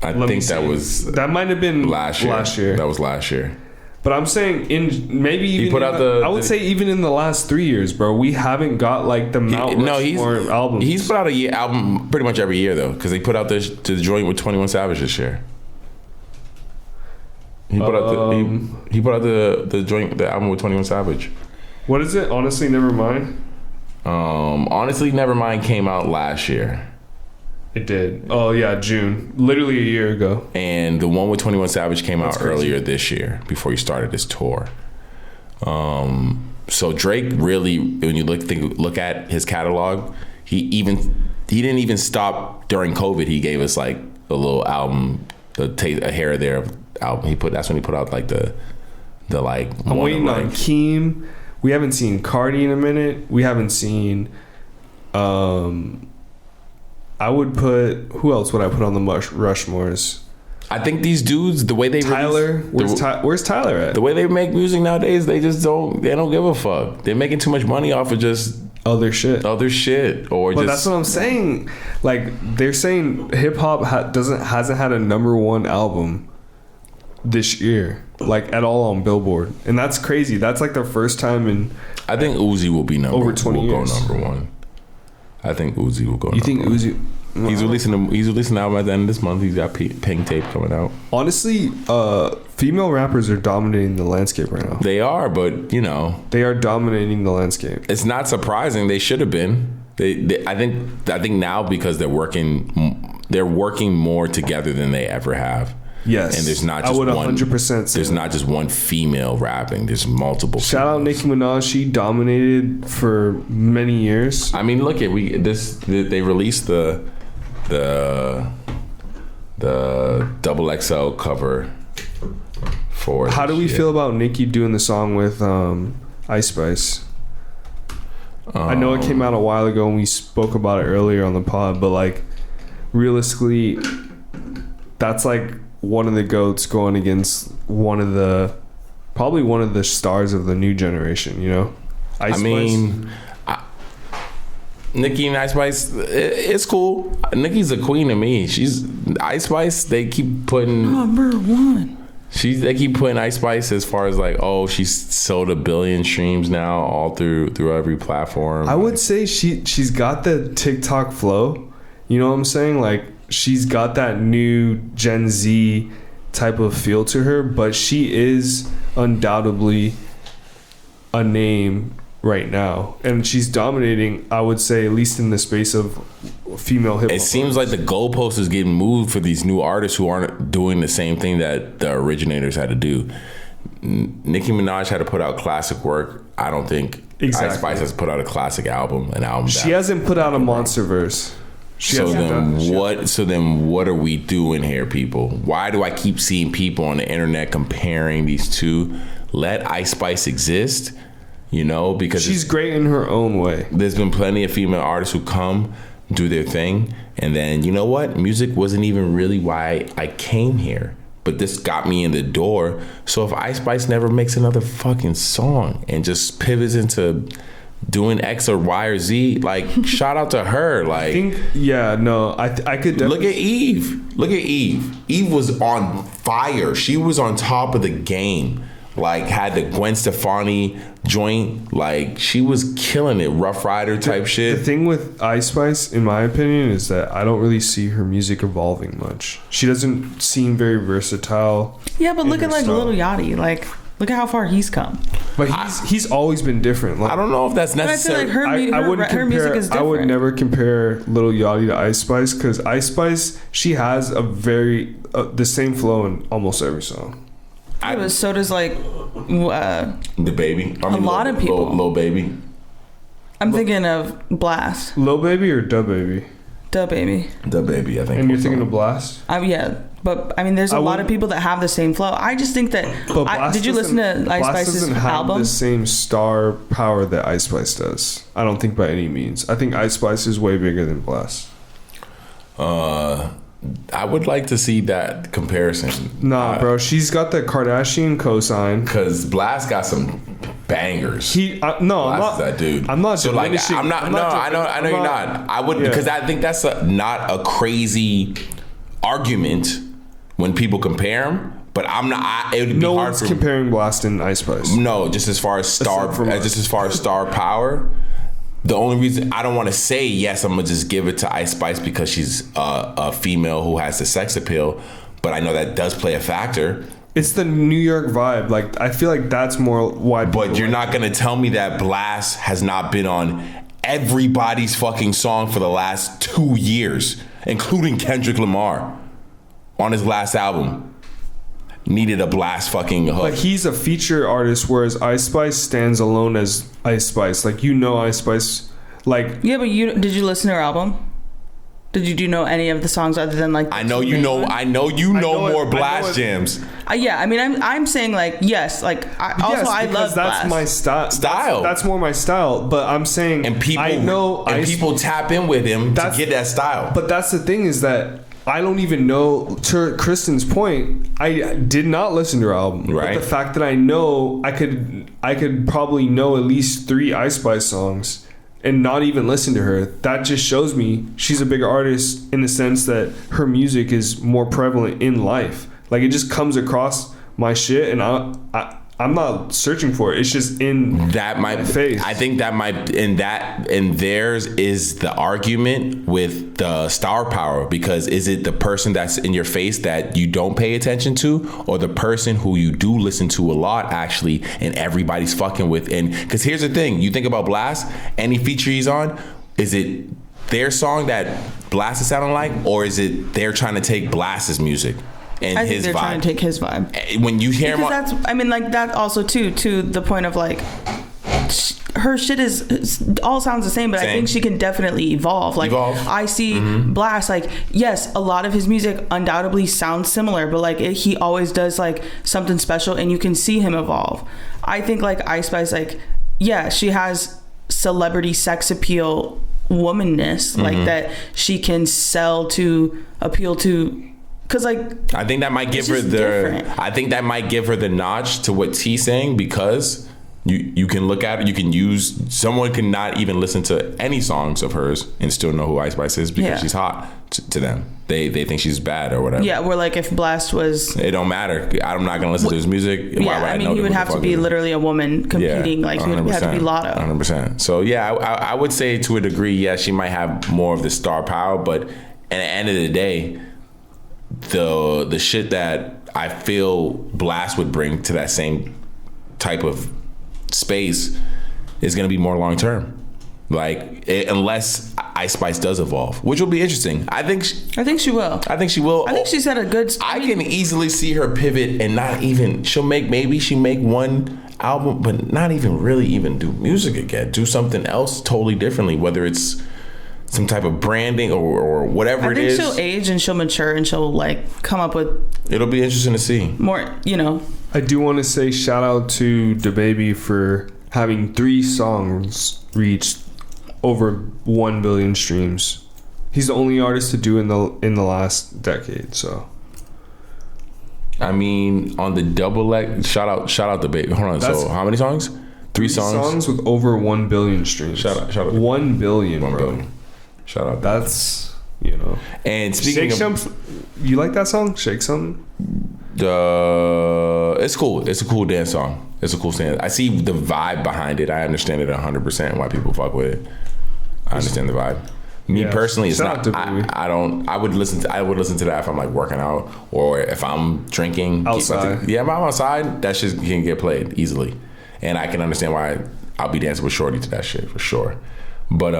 I think that might have been last year. That was last year. But I'm saying I would say even in the last 3 years, bro, we haven't got like the Mount Rushmore albums. He's put out a album pretty much every year though, because he put out the joint with 21 Savage this year. He put out the album with 21 Savage. What is it? Honestly, Nevermind. Honestly, Nevermind came out last year. It did. Oh yeah, June. Literally a year ago. And the one with 21 Savage came out earlier this year, before he started his tour. So Drake really, when you look at his catalog, he didn't even stop during COVID. He gave us like a little album, a hair there album. That's when he put out like the like. I'm waiting on Keem. We haven't seen Cardi in a minute. We haven't seen. I would put. Who else would I put on the Rushmores? I think these dudes, the way they Tyler, where's Tyler at? The way they make music nowadays, they don't give a fuck. They're making too much money off of just other shit, but that's what I'm saying. Like they're saying, hip hop hasn't had a #1 album this year, like at all on Billboard, and that's crazy. That's like the first time in. I think Uzi will be over 20 years. Go #1. I think Uzi will go. You think Uzi? He's releasing an album at the end of this month. He's got Pink Tape coming out. Honestly, female rappers are dominating the landscape right now. They are, but they are dominating the landscape. It's not surprising. They should have been. I think now, because they're working more together than they ever have. Yes, and there's not just 100%. There's not just one female rapping. There's multiple. Shout out Nicki Minaj. She dominated for many years. I mean, look at they released the XXL cover for. How do we feel about Nicki doing the song with Ice Spice? I know it came out a while ago and we spoke about it earlier on the pod, but like realistically, that's like one of the GOATs going against probably one of the stars of the new generation, Ice Spice. Nicki and Ice Spice, it's cool. Nicki's a queen to me. Ice Spice, they keep putting #1. They keep putting Ice Spice as far as like, oh, she's sold 1 billion streams now all through every platform. I would say she's got the TikTok flow. You know what I'm saying? Like, she's got that new Gen Z type of feel to her, but she is undoubtedly a name right now, and she's dominating, I would say, at least in the space of female hip hop. It seems like the goalpost is getting moved for these new artists who aren't doing the same thing that the originators had to do. Nicki Minaj had to put out classic work. I don't think Ice Spice has put out a classic album. She hasn't put out a Monsterverse. So then what are we doing here, people? Why do I keep seeing people on the internet comparing these two? Let Ice Spice exist, because she's great in her own way. There's been plenty of female artists who come, do their thing, and then, you know what? Music wasn't even really why I came here, but this got me in the door. So if Ice Spice never makes another fucking song and just pivots into doing X or Y or Z, like, shout out to her. Like, I could look at Eve. Eve was on fire. She was on top of the game. Like, had the Gwen Stefani joint. Like, she was killing it. Rough Rider type shit. The thing with Ice Spice, in my opinion, is that I don't really see her music evolving much. She doesn't seem very versatile. Yeah, but look at like Lil Yachty. Like, look at how far he's come. But he's always been different. Like, I don't know if that's necessary. I feel like her music is different. I would never compare Lil Yachty to Ice Spice, because Ice Spice, she has a very the same flow in almost every song. But so does like the Baby. A lot of people. Lil Baby. I'm thinking of Blast. Lil Baby or Da Baby? Da Baby. Da Baby, I think. And you're thinking of Blast? Yeah. But I mean, there's a lot of people that have the same flow. I just think that. Did you listen to Ice Spice's album? Blast doesn't have the same star power that Ice Spice does. I don't think by any means. I think Ice Spice is way bigger than Blast. I would like to see that comparison. Nah, bro, she's got the Kardashian cosign. Because Blast got some bangers. I'm not that dude. I'm not. So like, I know you're not. I would, because I think that's not a crazy argument when people compare them. But I'm not. It would be No hard one's for comparing Blast and Ice Spice. No, just as far as star power. The only reason I don't want to say yes, I'm gonna just give it to Ice Spice because she's a female who has the sex appeal. But I know that does play a factor. It's the New York vibe. Like, I feel like that's more why. But you're not gonna tell me that Blast has not been on everybody's fucking song for the last 2 years, including Kendrick Lamar on his last album. Needed a Blast fucking hook. But he's a feature artist, whereas Ice Spice stands alone as Ice Spice. Like, you know Ice Spice. Like, yeah, but did you listen to her album? Did you know any of the songs other than like? I know you know more Blast jams. Yeah, I mean, I'm saying like yes, like I love that's Blast. my style. That's more my style. But I'm saying, and people tap in with him to get that style. But that's the thing is that I don't even know. To Kristen's point, I did not listen to her album. Right. But the fact that I know, I could probably know at least 3 Ice Spice songs and not even listen to her. That just shows me she's a bigger artist in the sense that her music is more prevalent in life. Like, it just comes across my shit, and I'm not searching for it. It's just in my face. I think that might, and theirs is the argument with the star power, because is it the person that's in your face that you don't pay attention to, or the person who you do listen to a lot actually, and everybody's fucking with? And because here's the thing, you think about Blast, any feature he's on, is it their song that Blast is sounding like, or is it they're trying to take Blast's music? And I think they're trying to take his vibe. When you hear him, that's, I mean, like that also to the point of like her shit all sounds the same, but I think she can definitely evolve. Like I see Blast, like yes, a lot of his music undoubtedly sounds similar, but like he always does like something special, and you can see him evolve. I think like Ice Spice, like yeah, she has celebrity sex appeal womanness, like that she can sell to appeal to. Cause like I think that might give her the notch to what T's saying, because you can look at it, you can use, someone can not even listen to any songs of hers and still know who Ice Spice is because she's hot to them. They think she's bad or whatever. Yeah, we're like, if Blast was, it don't matter. I'm not gonna listen to his music. Yeah, I mean, he would have to be literally a woman competing. Like he would have to be Lotto. 100%. So yeah, I would say to a degree, yes, she might have more of the star power, but at the end of the day, the shit that I feel Blast would bring to that same type of space is going to be more long term, unless Ice Spice does evolve, which will be interesting. I think she will. I think she's had a good. I can easily see her pivot and not even. She make one album, but not even really even do music again. Do something else totally differently, whether it's some type of branding or whatever it is. I think she'll age and she'll mature and she'll like come up with. It'll be interesting to see more. I do want to say shout out to DaBaby for having 3 songs reach over 1 billion streams. He's the only artist to do in the last decade. So, I mean, on the double X, shout out DaBaby. Hold on. So how many songs? 3 songs with over 1 billion streams. Shout out 1 billion, bro. Billion. Shout out. That's And speaking you like that song? Shake Something? It's cool. It's a cool dance song. It's a cool dance. I see the vibe behind it. I understand it 100% why people fuck with it. I understand the vibe. Me personally, it's not. I don't. I would listen to that if I'm like working out or if I'm drinking outside. If I'm outside, that shit can get played easily, and I can understand why I'll be dancing with Shorty to that shit for sure. But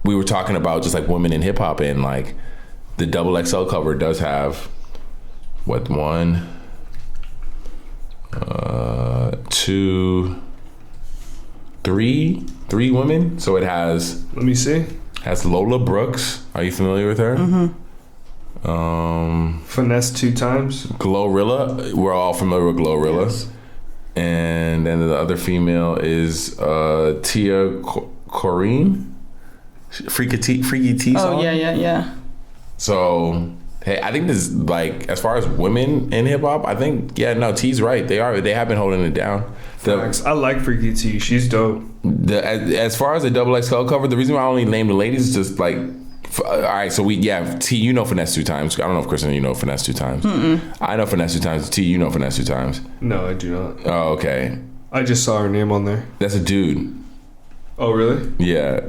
we were talking about just like women in hip hop, and like the XXL cover does have 1, 2, 3 women. So it has. Let me see. Has Lola Brooks. Are you familiar with her? Mm-hmm. Finesse 2 times. Glorilla. We're all familiar with Glorilla. Yes. And then the other female is Tia Corrine. Freaky T song. Oh yeah. So hey, I think this is like, as far as women in hip hop, I think T's right. They have been holding it down. I like Freaky T. She's dope. As far as the XXL cover, the reason why I only named the ladies is just like All right, so T, you know Finesse 2 Times. I don't know if Kristen, you know Finesse 2 Times. I know Finesse 2 Times. T, you know Finesse 2 Times. No, I do not. Oh, okay. I just saw her name on there. That's a dude. Oh, really? Yeah.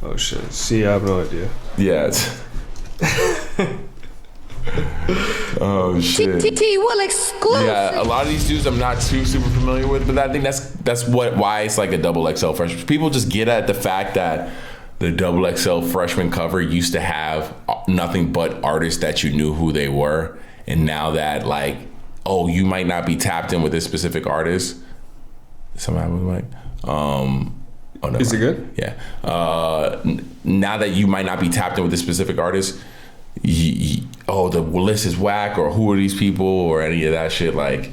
Oh, shit. See, I have no idea. Yeah. Oh, shit. TTT will exclusive. Yeah, a lot of these dudes I'm not too super familiar with, but I think that's why it's like a double XL freshman. People just get at the fact that the double XL freshman cover used to have nothing but artists that you knew who they were, and now that like, oh, you might not be tapped in with this specific artist. Somehow was like, oh no. Is it good? Yeah. Now that you might not be tapped in with this specific artist, the list is whack, or who are these people, or any of that shit. Like,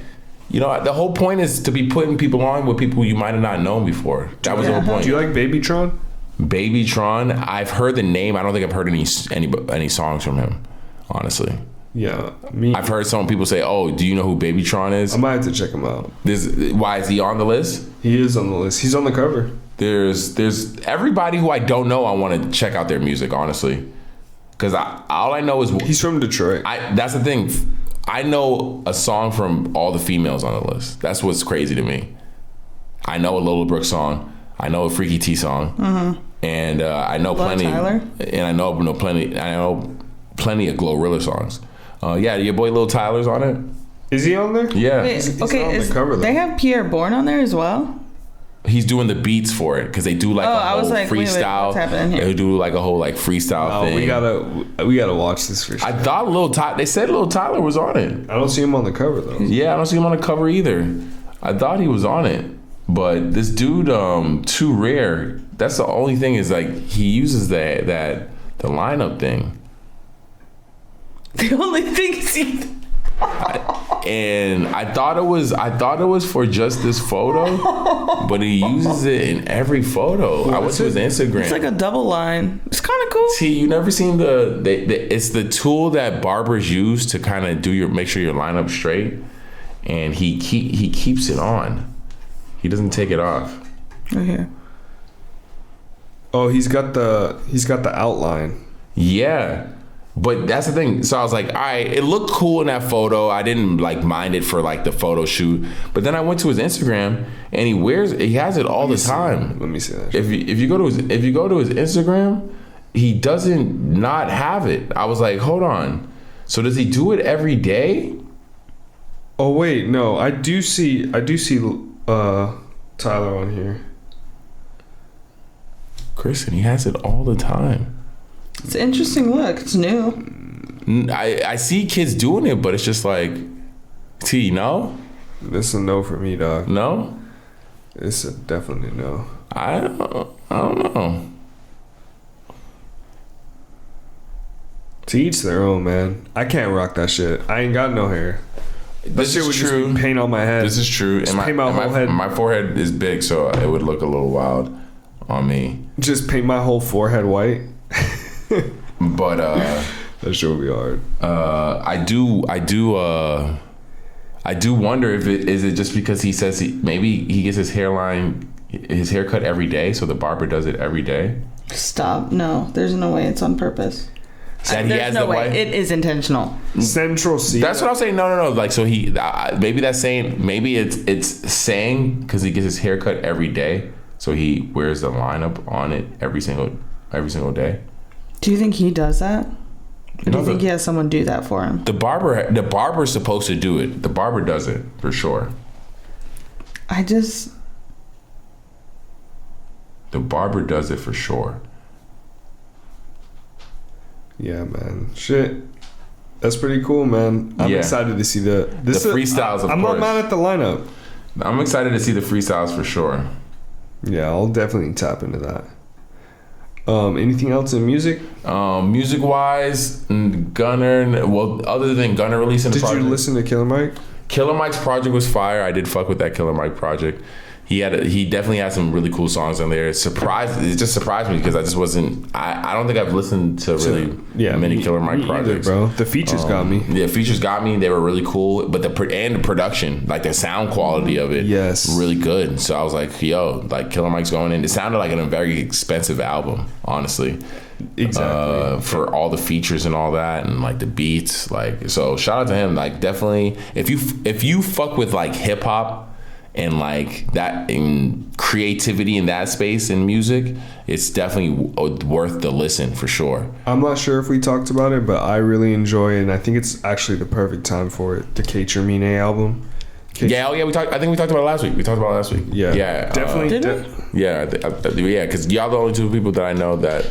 you know, the whole point is to be putting people on with people you might have not known before. That was the whole point. Do you like Babytron? Babytron, I've heard the name. I don't think I've heard any songs from him, honestly. Yeah, I've heard some people say, "Oh, do you know who Babytron is?" I might have to check him out. Why is he on the list? He is on the list. He's on the cover. There's everybody who I don't know. I want to check out their music, honestly, because all I know is he's from Detroit. That's the thing. I know a song from all the females on the list. That's what's crazy to me. I know a Lola Brooke song. I know a Freaky T song. And I know plenty. Tyler? And I know plenty of Glorilla songs. Your boy Lil Tyler's on it. Is he on there? Yeah. Wait, He's on the cover, though. they have Pierre Bourne on there as well? He's doing the beats for it because they do like a whole freestyle. What's happening here? They do like a whole like freestyle thing. We gotta watch this for sure. I thought they said Lil Tyler was on it. I don't see him on the cover though. Yeah, I don't see him on the cover either. I thought he was on it, but this dude, Too Rare. That's the only thing is like he uses the lineup thing. The only thing is And I thought it was for just this photo, but he uses it in every photo. I went to his Instagram. It's like a double line. It's kind of cool. See, you never seen it's the tool that barbers use to kind of make sure your lineup straight, and he keeps it on. He doesn't take it off. Right here. Oh, he's got the outline. Yeah. But that's the thing. So I was like, all right, it looked cool in that photo. I didn't like mind it for like the photo shoot. But then I went to his Instagram and he has it all the time. Let me see that. If you go to his Instagram, he doesn't not have it. I was like, hold on. So does he do it every day? Oh wait, no. I do see Tyler on here. Kristen, he has it all the time. It's an interesting look. It's new. I see kids doing it, but it's just like, T, no? This is a no for me, dog. No? It's a definitely no. I don't know. To each their own, man. I can't rock that shit. I ain't got no hair. That shit would just be paint on my head. This is true. Just paint my whole head. My forehead is big, so it would look a little wild on me. Just paint my whole forehead white. But that shit would be hard. I do wonder if it is just because he says maybe he gets his haircut every day, so the barber does it every day. Stop. No, there's no way it's on purpose. There's no way. It is intentional. Central C. That's what I'm saying. No. Like, so he maybe that's saying, maybe it's saying because he gets his haircut every day, so he wears the lineup on it every single day. Do you think he does that? Or do you think he has someone do that for him? The barber's supposed to do it. The barber does it for sure. The barber does it for sure. Yeah, man. Shit. That's pretty cool, man. I'm excited to see the freestyles, of I'm course. not mad at the lineup. I'm excited to see the freestyles for sure. Yeah, I'll definitely tap into that. Anything else in music? Music wise, Gunner. Well, other than Gunner releasing the project. Did you listen to Killer Mike? Killer Mike's project was fire. I did fuck with that Killer Mike project. He definitely had some really cool songs on there. It just surprised me because I just wasn't. I don't think I've listened to really many Killer Mike projects, either, bro. The features got me. Yeah, features got me. They were really cool, but the production, like the sound quality of it, really good. So I was like, yo, like Killer Mike's going in. It sounded like a very expensive album, honestly. Exactly. For all the features and all that, and like the beats, like, so shout out to him. Like, definitely, if you fuck with like hip hop and like that in creativity in that space in music, it's definitely worth the listen for sure. I'm not sure if we talked about it, but I really enjoy it, and I think it's actually the perfect time for it. The K Termine album. Yeah, we talked. I think we talked about it last week. Yeah, definitely. Yeah, because y'all the only two people that I know that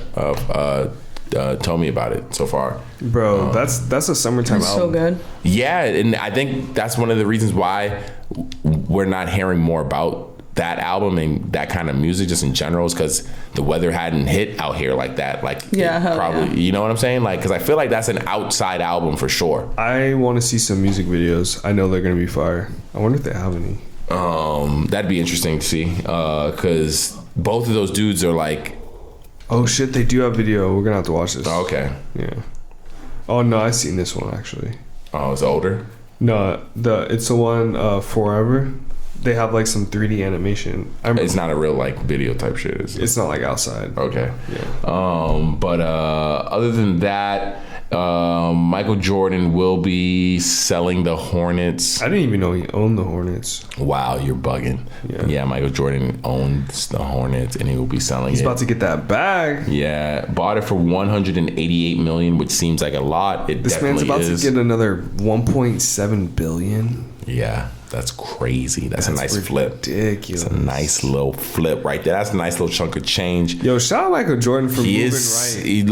told me about it so far. Bro, that's a summertime album. So good. Yeah, and I think that's one of the reasons why we're not hearing more about that album and that kind of music just in general, is because the weather hadn't hit out here like that. Like, probably, you know what I'm saying? Like, because I feel like that's an outside album for sure. I want to see some music videos. I know they're gonna be fire. I wonder if they have any. That'd be interesting to see, because both of those dudes are like, oh shit, they do have video. We're gonna have to watch this. Okay. Yeah. Oh no, I've seen this one actually. Oh, it's older? No, it's the one Forever. They have like some 3D animation. It's not a real like video type shit, is it? It's not like outside. Okay. Yeah. But other than that, Michael Jordan will be selling the Hornets. I didn't even know he owned the Hornets. Wow, you're bugging. Yeah, Michael Jordan owns the Hornets, and he will be selling He's it. about to get that bag. Yeah, bought it for $188 million, which seems like a lot. This man's about to get another $1.7 billion. Yeah. That's crazy. That's a nice flip. Ridiculous. That's a nice little flip right there. That's a nice little chunk of change. Yo, shout out Michael Jordan for moving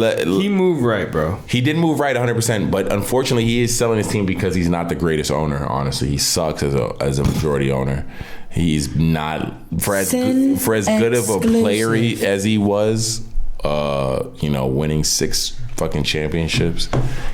right. He moved right, bro. He did move right 100%, but unfortunately he is selling his team because he's not the greatest owner, honestly. He sucks as a majority owner. He's not, for as good of a player as he was, winning 6 fucking championships,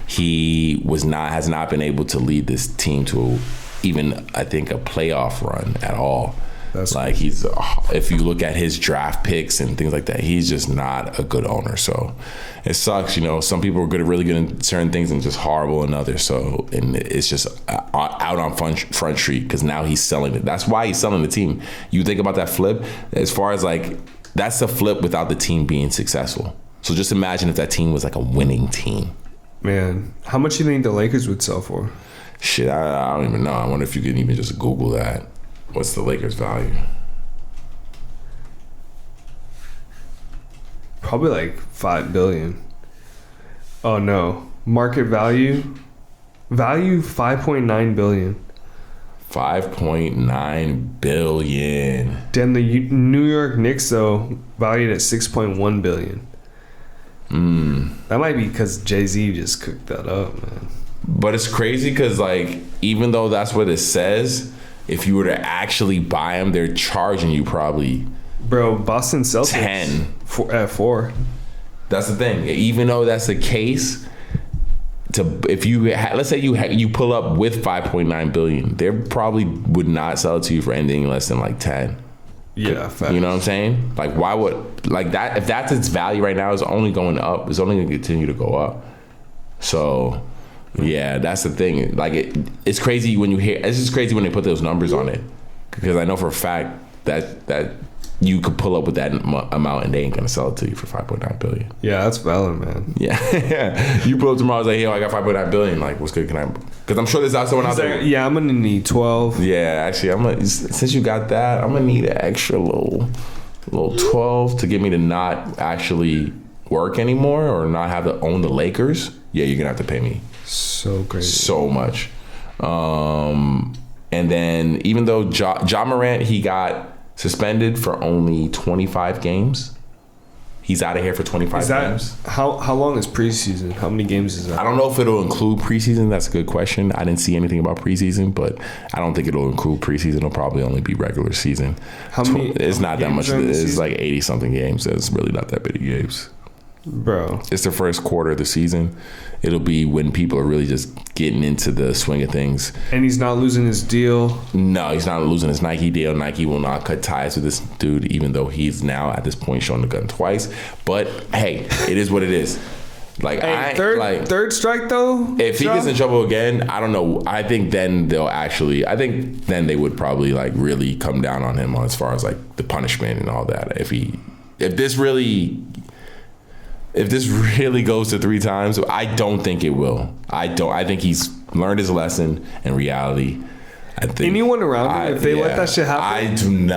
has not been able to lead this team to even, I think, a playoff run at all. That's like if you look at his draft picks and things like that, he's just not a good owner. So it sucks, some people are really good in certain things and just horrible in others. So, and it's just out on Front Street, because now he's selling it. That's why he's selling the team. You think about that flip, as far as like, that's a flip without the team being successful. So just imagine if that team was like a winning team. Man, how much do you think the Lakers would sell for? Shit, I don't even know. I wonder if you can even just Google that. What's the Lakers' value? Probably like $5 billion. Oh no, market value $5.9 billion. 5.9 billion. Then the New York Knicks though valued at 6.1 billion. That might be because Jay-Z just cooked that up, man. But it's crazy because, like, even though that's what it says, if you were to actually buy them, they're charging you probably, bro, Boston Celtics 10 at 4. That's the thing. Even though that's the case, if you let's say you pull up with 5.9 billion, they probably would not sell it to you for anything less than like 10. Yeah, facts. You know what I'm saying? Like, why would, like, that, if that's its value right now, it's only going up. It's only going to continue to go up. So yeah, that's the thing. Like, it's crazy when you hear. It's just crazy when they put those numbers on it, because I know for a fact that you could pull up with that amount and they ain't gonna sell it to you for 5.9 billion. Yeah, that's valid, man. Yeah, you pull up tomorrow, like, yo, I got 5.9 billion. Like, what's good? Can I? Because I'm sure there's someone out there. Yeah, I'm gonna need 12. Yeah, actually, since you got that, I'm gonna need an extra little 12 to get me to not actually work anymore or not have to own the Lakers. Yeah, you're gonna have to pay me so crazy, so much. And then even though Ja Morant, he got suspended for only 25 games. He's out of here for 25 games. How long is preseason? How many games is that? I don't know if it'll include preseason. That's a good question. I didn't see anything about preseason, but I don't think it'll include preseason. It'll probably only be regular season. It's not that much. It's like 80 something games. It's really not that many games. Bro, it's the first quarter of the season. It'll be when people are really just getting into the swing of things. And he's not losing his deal. No, he's not losing his Nike deal. Nike will not cut ties with this dude, even though he's now at this point shown the gun twice. But hey, it is what it is. Like, hey, third strike though. If he gets in trouble again, I don't know. I think then they would probably like really come down on him as far as like the punishment and all that. If this really if this really goes to 3 times, I don't think it will. I think he's learned his lesson in reality. I think anyone around him, if they let that shit happen,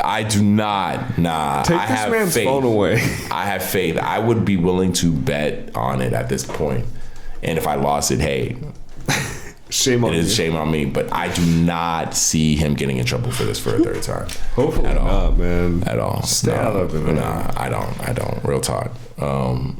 I do not. Nah. Take this man's phone away. I have faith. I would be willing to bet on it at this point. And if I lost it, hey, shame on you. It is shame on me. But I do not see him getting in trouble for this for a 3rd time. Hopefully at all. not, man. At all. Stay out of it, man. Nah, I don't. Real talk. So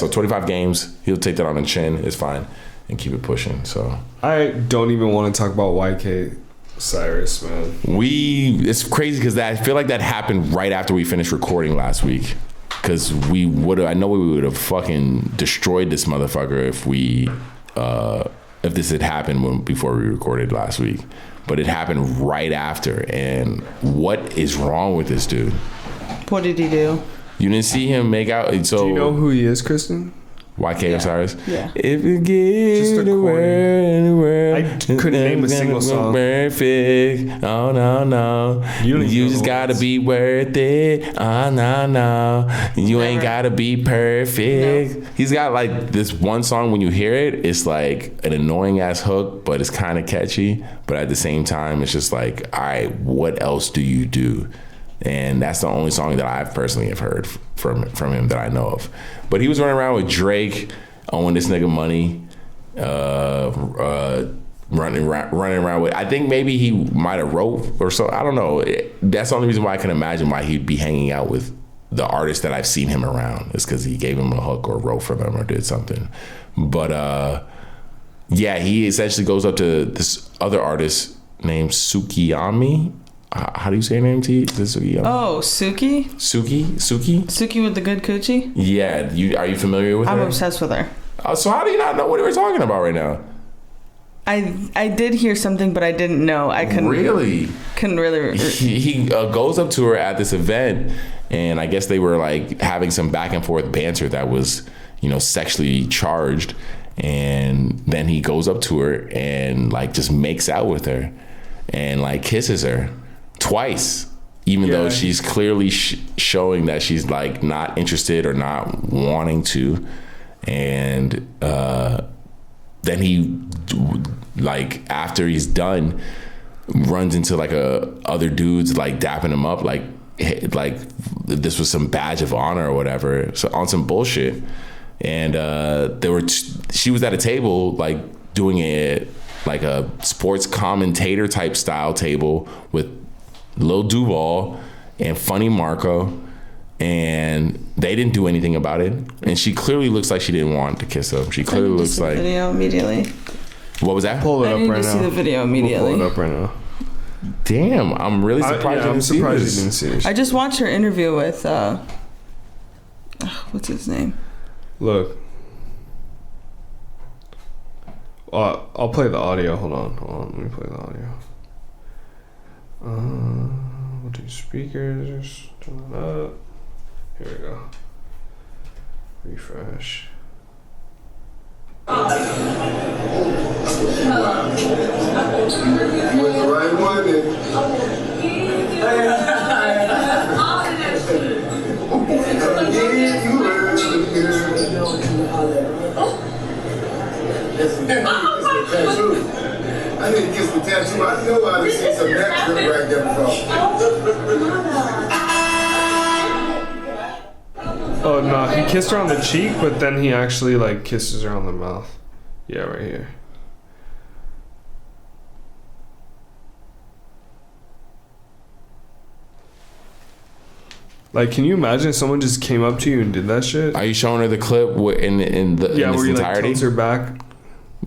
25 games. He'll take that on the chin. It's fine. And keep it pushing. So I don't even want to talk about YK Cyrus, man. It's crazy because I feel like that happened right after we finished recording last week. Because I know we would have fucking destroyed this motherfucker if this had happened before we recorded last week. But it happened right after. And what is wrong with this dude? What did he do? You didn't see him make out. So do you know who he is, Kristen? YK Osiris? Yeah. If you get anywhere, I couldn't name a single song. Perfect. Oh, no. You just gotta be worth it. Oh, no. You ain't gotta be perfect. No. He's got like this one song, when you hear it, it's like an annoying ass hook, but it's kind of catchy. But at the same time, it's just like, all right, what else do you do? And that's the only song that I personally have heard from him that I know of. But he was running around with Drake, owing this nigga money, running around with. I think maybe he might have wrote or so. I don't know. That's the only reason why I can imagine why he'd be hanging out with the artists that I've seen him around. Is because he gave him a hook or wrote for them or did something. But he essentially goes up to this other artist named Sukiyami. How do you say her name, T? Is it Suki? Oh, Suki? Suki with the good coochie? Yeah. Are you familiar with her? I'm obsessed with her. So how do you not know what we're talking about right now? I did hear something, but I didn't know. I couldn't really. He goes up to her at this event, and I guess they were like having some back and forth banter that was, sexually charged. And then he goes up to her and like just makes out with her and like kisses her twice, even though she's clearly showing that she's like not interested or not wanting to. And then he, like, after he's done, runs into like other dudes like dapping him up like this was some badge of honor or whatever, so on some bullshit. And she was at a table like doing it like a sports commentator type style table with Lil Duval and Funny Marco, and they didn't do anything about it. And she clearly looks like she didn't want to kiss him. She clearly looks like video immediately. What was that? Pull it up right now. I need to see the video immediately. We'll pull it up right now. Damn, I'm really surprised you didn't see this. I just watched her interview with what's his name? Look. I'll play the audio. Hold on. Let me play the audio. We'll do speakers. Turn it up. Here we go. Refresh. I didn't kiss the tattoo. I know I didn't see some natural right there before. Oh no, he kissed her on the cheek, but then he actually like kisses her on the mouth. Yeah, right here. Like, can you imagine if someone just came up to you and did that shit? Are you showing her the clip in its where he entirety? Like tilts her back.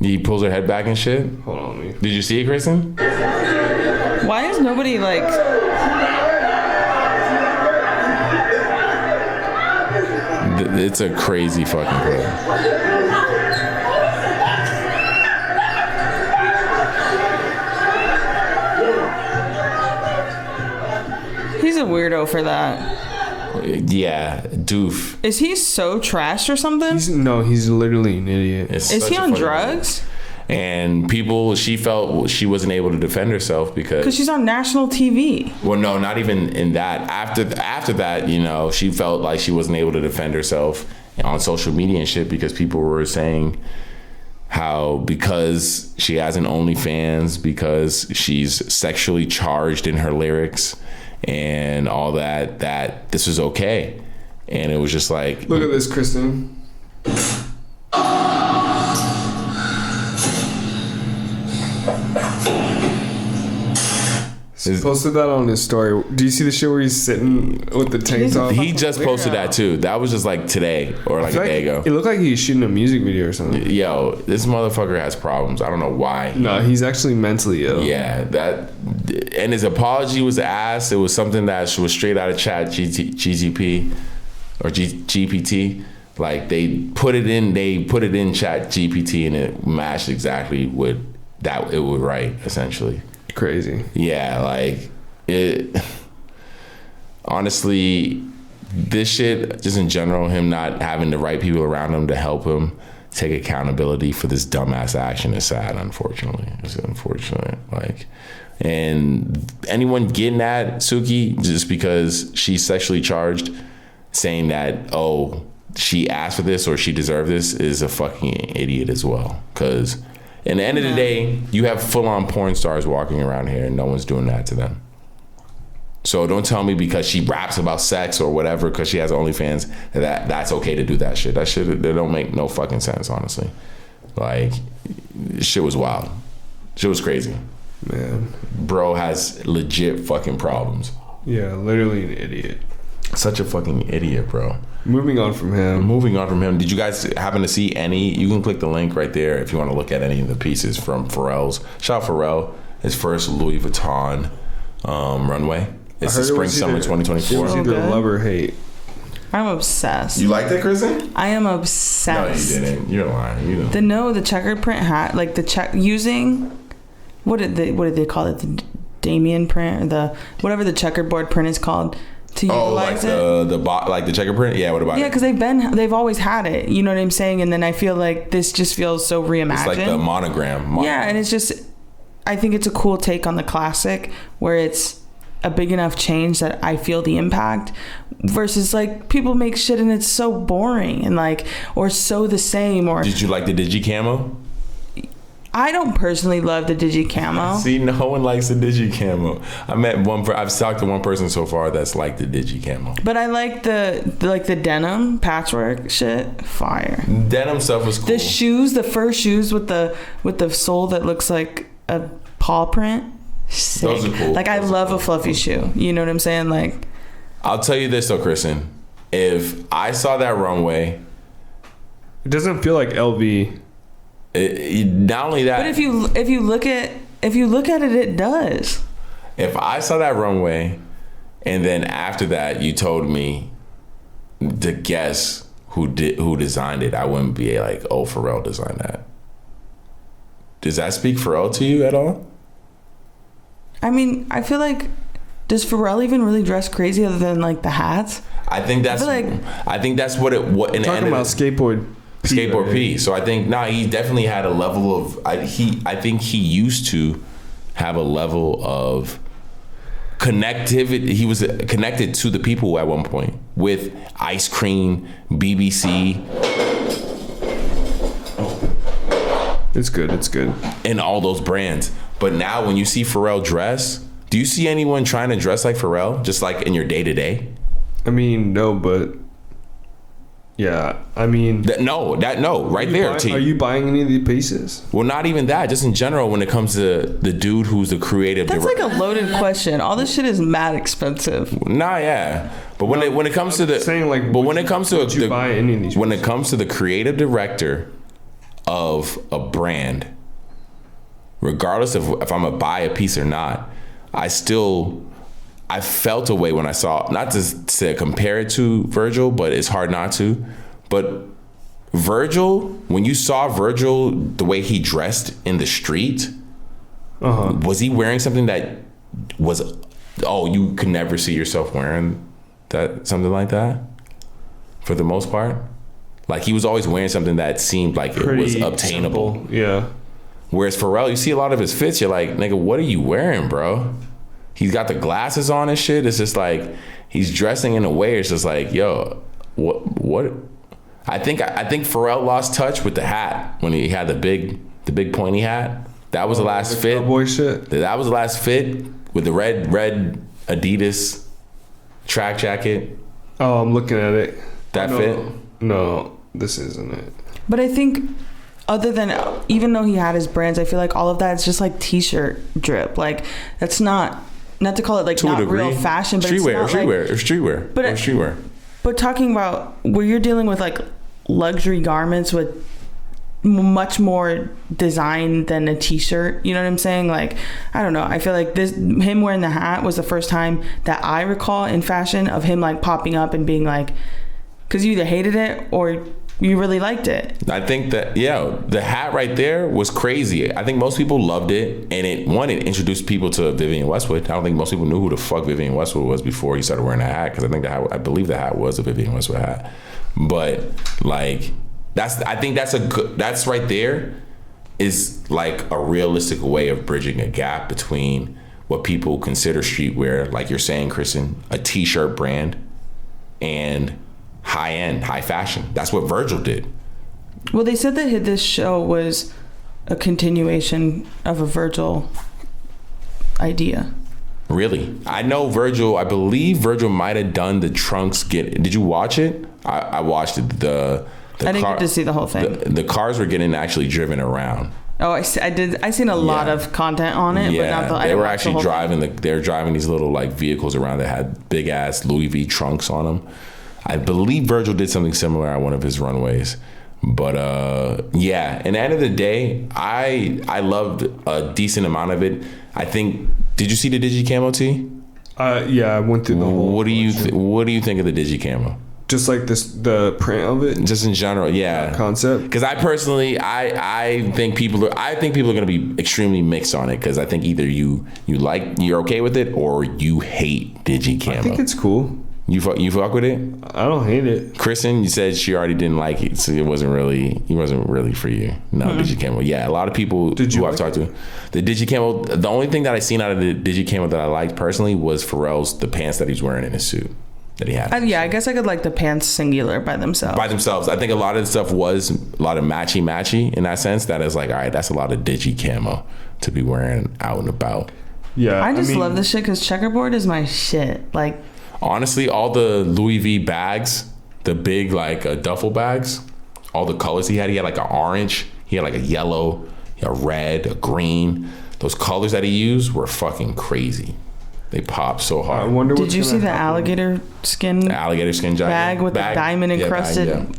He pulls her head back and shit. Hold on, me. Did you see it, Kristen? Why is nobody like? It's a crazy fucking clip. He's a weirdo for that. Yeah, doof. Is he so trash or something? He's literally an idiot. Is he on drugs? And she felt she wasn't able to defend herself because she's on national TV. Well, no, not even in that. After that, you know, she felt like she wasn't able to defend herself on social media and shit because people were saying how because she has an OnlyFans, because she's sexually charged in her lyrics and all that this was okay. And it was just like, look at this, Kristen. He posted that on his story. Do you see the shit where he's sitting with the tank top? He just posted that too. That was just like today or like a day ago. It looked like he's shooting a music video or something. Yo, this motherfucker has problems. I don't know why. No, he's actually mentally ill. Yeah, and his apology was ass. It was something that was straight out of GPT. Like they put it in Chat GPT and it matched exactly what that it would write essentially. Crazy. Yeah, like it. Honestly, this shit, just in general, him not having the right people around him to help him take accountability for this dumbass action is sad. Unfortunately, it's unfortunate. Like, and anyone getting at Suki just because she's sexually charged, saying that she asked for this or she deserved this is a fucking idiot as well. Because in the end of the day, you have full-on porn stars walking around here and no one's doing that to them. So don't tell me because she raps about sex or whatever because she has OnlyFans that's okay to do that shit. That shit, that don't make no fucking sense, honestly. Like, shit was wild. Shit was crazy. Man. Bro has legit fucking problems. Yeah, literally an idiot. Such a fucking idiot, bro. Moving on from him. Did you guys happen to see any? You can click the link right there if you want to look at any of the pieces from Pharrell's. Shout out Pharrell. His first Louis Vuitton runway. It's the spring-summer 2024. It was either love or hate. I'm obsessed. You like that, Kristen? I am obsessed. No, you didn't. You're lying. You know. The checkered print hat, like using what did they call it? The Damien print, or the whatever the checkerboard print is called. To utilize like the checker print. Yeah, what about it? Yeah, because they've always had it. You know what I'm saying? And then I feel like this just feels so reimagined. It's like the monogram. Yeah, and it's just, I think it's a cool take on the classic where it's a big enough change that I feel the impact versus like people make shit and it's so boring and like or so the same. Or did you like the digi camo? I don't personally love the digi camo. See, no one likes the digi camo. I've talked to one person so far that's liked the digi camo. But I like the denim patchwork shit. Fire. Denim stuff was cool. The shoes, the fur shoes with the sole that looks like a paw print. Sick. Those are cool. Like I love a fluffy shoe. You know what I'm saying? Like, I'll tell you this though, Kristen. If I saw that runway, it doesn't feel like LV. Not only that, but if you look at it, it does. If I saw that runway, and then after that you told me to guess who designed it, I wouldn't be like, oh, Pharrell designed that. Does that speak Pharrell to you at all? I mean, I feel like, does Pharrell even really dress crazy other than like the hats? I think that's what in talking the end about skateboard P. So I think he definitely had a level of I think he used to have a level of connectivity. He was connected to the people at one point with Ice Cream, BBC. It's good. And all those brands. But now when you see Pharrell dress, do you see anyone trying to dress like Pharrell just like in your day-to-day? I mean, no, but yeah, I mean... right there. Are you buying any of the pieces? Well, not even that. Just in general, when it comes to the dude who's the creative... That's like a loaded question. All this shit is mad expensive. Nah, yeah. But when it comes to the... saying like... But when it comes to... you buy any of these when it comes to the creative director of a brand, regardless of if I'm going to buy a piece or not, I felt a way when I saw, not to say compare it to Virgil, but it's hard not to. But Virgil, when you saw Virgil, the way he dressed in the street, was he wearing something that was, you could never see yourself wearing that, something like that? For the most part? Like he was always wearing something that seemed like it was obtainable. Simple. Yeah. Whereas Pharrell, you see a lot of his fits, you're like, nigga, what are you wearing, bro? He's got the glasses on and shit. It's just like he's dressing in a way. It's just like, yo, what? I think Pharrell lost touch with the hat when he had the big pointy hat. That was the last fit. Cowboy shit. That was the last fit with the red Adidas track jacket. Oh, I'm looking at it. That fit? No, this isn't it. But I think other than, even though he had his brands, I feel like all of that is just like t-shirt drip. Like that's not to call it like not real fashion, but streetwear. But streetwear. But talking about where you're dealing with like luxury garments with much more design than a t-shirt, you know what I'm saying? Like, I don't know, I feel like him wearing the hat was the first time that I recall in fashion of him like popping up and being like, because you either hated it or you really liked it. I think that, the hat right there was crazy. I think most people loved it, and it introduced people to Vivienne Westwood. I don't think most people knew who the fuck Vivienne Westwood was before he started wearing that hat, because I believe the hat was a Vivienne Westwood hat. But like, that's right there is like a realistic way of bridging a gap between what people consider streetwear, like you're saying, Kristen, a t-shirt brand, and high-end, high fashion. That's what Virgil did. Well, they said that this show was a continuation of a Virgil idea. Really? I believe Virgil might have done the trunks. Did you watch it? I watched it. I didn't get to see the whole thing. The cars were getting actually driven around. Oh, I did. I seen a lot of content on it, but not they were actually driving they're driving these little like vehicles around that had big ass Louis V trunks on them. I believe Virgil did something similar on one of his runways. But at the end of the day, I loved a decent amount of it. I think, did you see the Digi Camo tee? Yeah, I went through the whole. What do you think of the Digi Camo? Just like the print of it, just in general, yeah. Concept. Because I personally, I think people are going to be extremely mixed on it. Because I think either you're okay with it or you hate Digi Camo. I think it's cool. You fuck with it? I don't hate it. Kristen, you said she already didn't like it, so it wasn't really for you. No, Digi Camo. Yeah, a lot of people who I've talked to, the Digi Camo. The only thing that I seen out of the Digi Camo that I liked personally was the pants that he's wearing in his suit that he had. I guess I could like the pants singular by themselves. I think a lot of the stuff was a lot of matchy in that sense. That is like, all right, that's a lot of Digi Camo to be wearing out and about. Yeah, I just love this shit because checkerboard is my shit. Like, honestly, all the Louis V bags, the big like duffel bags, all the colors he had like an orange, he had like a yellow, a red, a green. Those colors that he used were fucking crazy. They popped so hard. I wonder. Did you see the alligator skin bag with the diamond encrusted?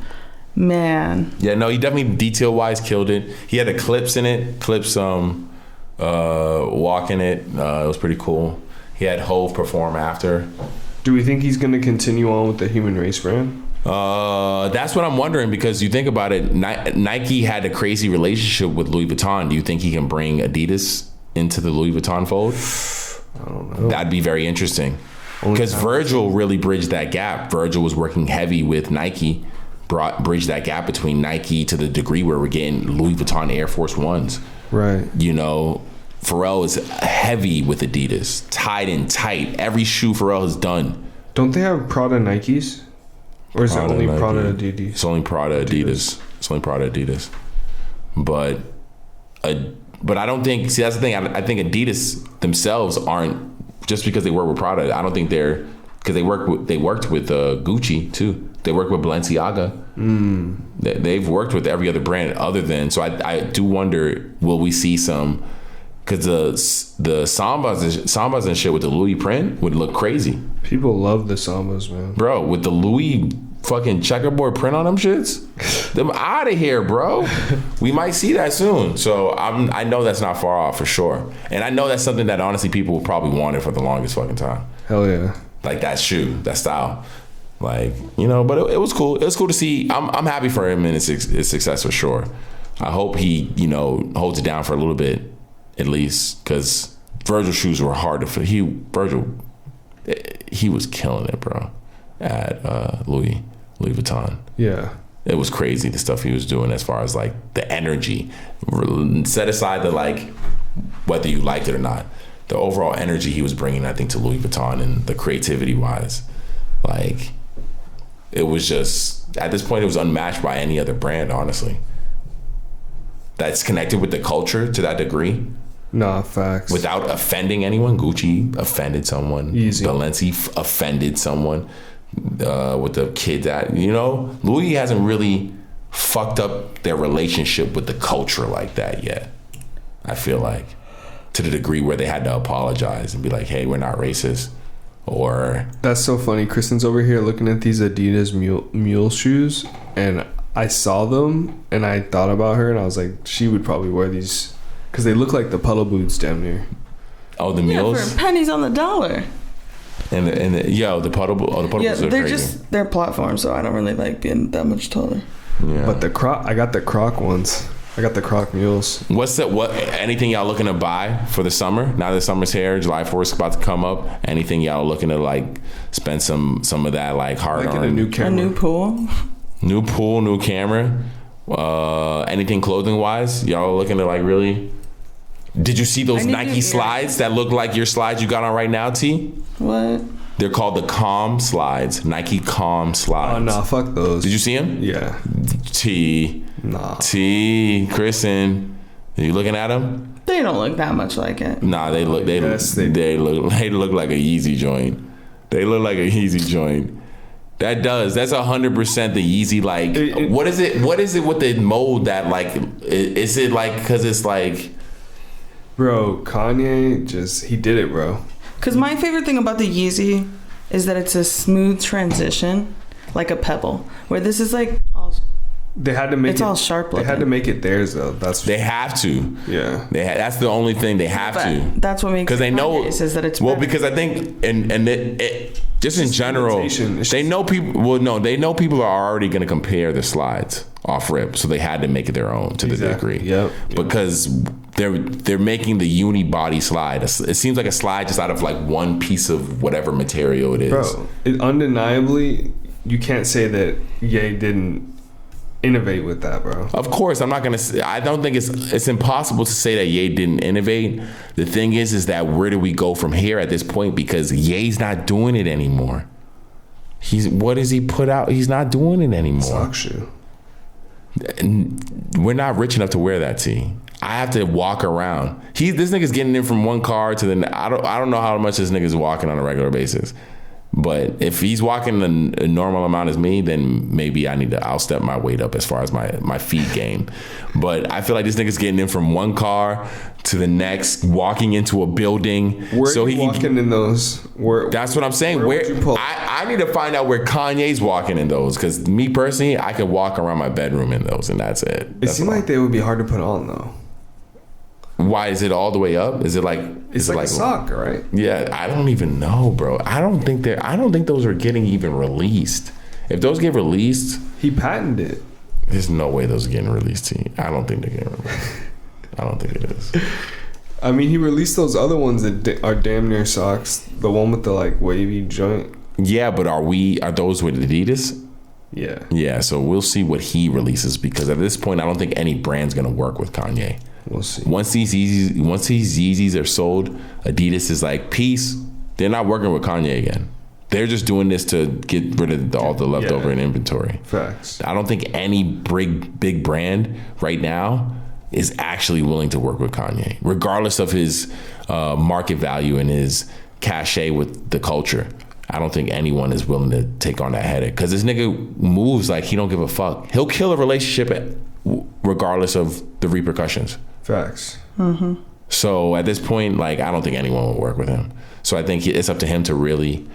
Man. Yeah, no, he definitely detail wise killed it. He had the clips in it, walking it. It was pretty cool. He had Hove perform after. Do we think he's going to continue on with the Human Race brand? That's what I'm wondering, because you think about it, Nike had a crazy relationship with Louis Vuitton. Do you think he can bring Adidas into the Louis Vuitton fold? I don't know. That'd be very interesting. Because Virgil really bridged that gap. Virgil was working heavy with Nike, bridged that gap between Nike to the degree where we're getting Louis Vuitton Air Force Ones. Right. You know, Pharrell is heavy with Adidas, tied in tight. Every shoe Pharrell has done. Don't they have Prada Nikes? Or is it only Prada Adidas? It's only Prada Adidas. It's only Prada Adidas. But I don't think, see, that's the thing. I think Adidas themselves aren't, just because they work with Prada, I don't think they're, because they worked with Gucci too. They work with Balenciaga. They've worked with every other brand other than, so I do wonder, will we see some, because the Sambas and shit with the Louis print would look crazy. People love the Sambas, man. Bro, with the Louis fucking checkerboard print on them shits, them out of here, bro. We might see that soon. So I know that's not far off for sure. And I know that's something that honestly people will probably wanted for the longest fucking time. Hell yeah. Like that shoe, that style. Like, you know, but it was cool. It was cool to see. I'm happy for him and his success for sure. I hope he, you know, holds it down for a little bit at least, because Virgil shoes were hard to fit. He was killing it, bro, at Louis Vuitton. Yeah. It was crazy, the stuff he was doing as far as like the energy. Set aside the like, whether you liked it or not, the overall energy he was bringing, I think, to Louis Vuitton and the creativity wise, like it was just, at this point, it was unmatched by any other brand, honestly. That's connected with the culture to that degree. Nah, facts. Without offending anyone. Gucci offended someone. Easy. Balenciaga offended someone. With the kids at, Louis hasn't really fucked up their relationship with the culture like that yet. I feel like, to the degree where they had to apologize and be like, hey, we're not racist. Or that's so funny. Kristen's over here looking at these Adidas mule shoes, and I saw them and I thought about her and I was like, she would probably wear these because they look like the puddle boots damn near. Oh, the mules? For pennies on the dollar. And the puddle boots are crazy. They're platforms, so I don't really like being that much taller. Yeah. But I got the Croc ones. I got the Croc mules. Anything y'all looking to buy for the summer? Now that summer's here, July 4th is about to come up. Anything y'all looking to like spend some of that like hard on? A new camera. A new pool. New pool, new camera. Anything clothing wise? Y'all looking to like really? Did you see those Nike slides that look like your slides you got on right now, T? What? They're called the Calm slides. Nike Calm slides. Oh, no, fuck those. Did you see them? Yeah. Kristen, are you looking at them? They don't look that much like it. Nah, they look like a Yeezy joint. They look like a Yeezy joint. That's 100% the Yeezy, like, what is it with the mold that, like, is it like, because it's like, bro, Kanye he did it, bro. Because my favorite thing about the Yeezy is that it's a smooth transition, like a pebble, where this is like all. They had to make it's all sharp looking. They had to make it theirs though. They have to. Yeah. That's the only thing they have to. That's what makes. Because they know. Is that it's well, better. because I think it just in general, they know people. Well, no, they know people are already going to compare the slides off rip, so they had to make it their own to the degree. Yep. Because they're making the unibody slide. It seems like a slide just out of like one piece of whatever material it is. Bro, undeniably, you can't say that Ye didn't innovate with that, bro. Of course, I'm not gonna say, I don't think it's impossible to say that Ye didn't innovate. The thing is that where do we go from here at this point? Because Ye's not doing it anymore. What does he put out? He's not doing it anymore. Sock shoe. We're not rich enough to wear that, T. I have to walk around. This nigga's getting in from one car to the. I don't know how much this nigga's walking on a regular basis. But if he's walking a normal amount as me, then maybe I'll step my weight up as far as my feet game. But I feel like this nigga's getting in from one car to the next, walking into a building. Where are you walking in those? That's what I'm saying. I need to find out where Kanye's walking in those, because me personally, I could walk around my bedroom in those, and that's it. It seems like they would be hard to put on though. Why is it all the way up? Is it like it's like a sock, right? Yeah, I don't even know, bro. I don't think those are getting even released. If those get released, he patented it. There's no way those are getting released. I don't think they're getting released. I don't think it is. I mean, he released those other ones that are damn near socks. The one with the like wavy joint. Yeah, but are those with Adidas? Yeah. Yeah, so we'll see what he releases, because at this point, I don't think any brand's gonna work with Kanye. We'll see. Once these Yeezys are sold, Adidas is like, peace. They're not working with Kanye again. They're just doing this to get rid of all the leftover in inventory. Facts. I don't think any big brand right now is actually willing to work with Kanye, regardless of his market value and his cachet with the culture. I don't think anyone is willing to take on that headache, because this nigga moves like he don't give a fuck. He'll kill a relationship regardless of the repercussions. Facts. Mm-hmm. So at this point, like, I don't think anyone will work with him. So I think it's up to him to really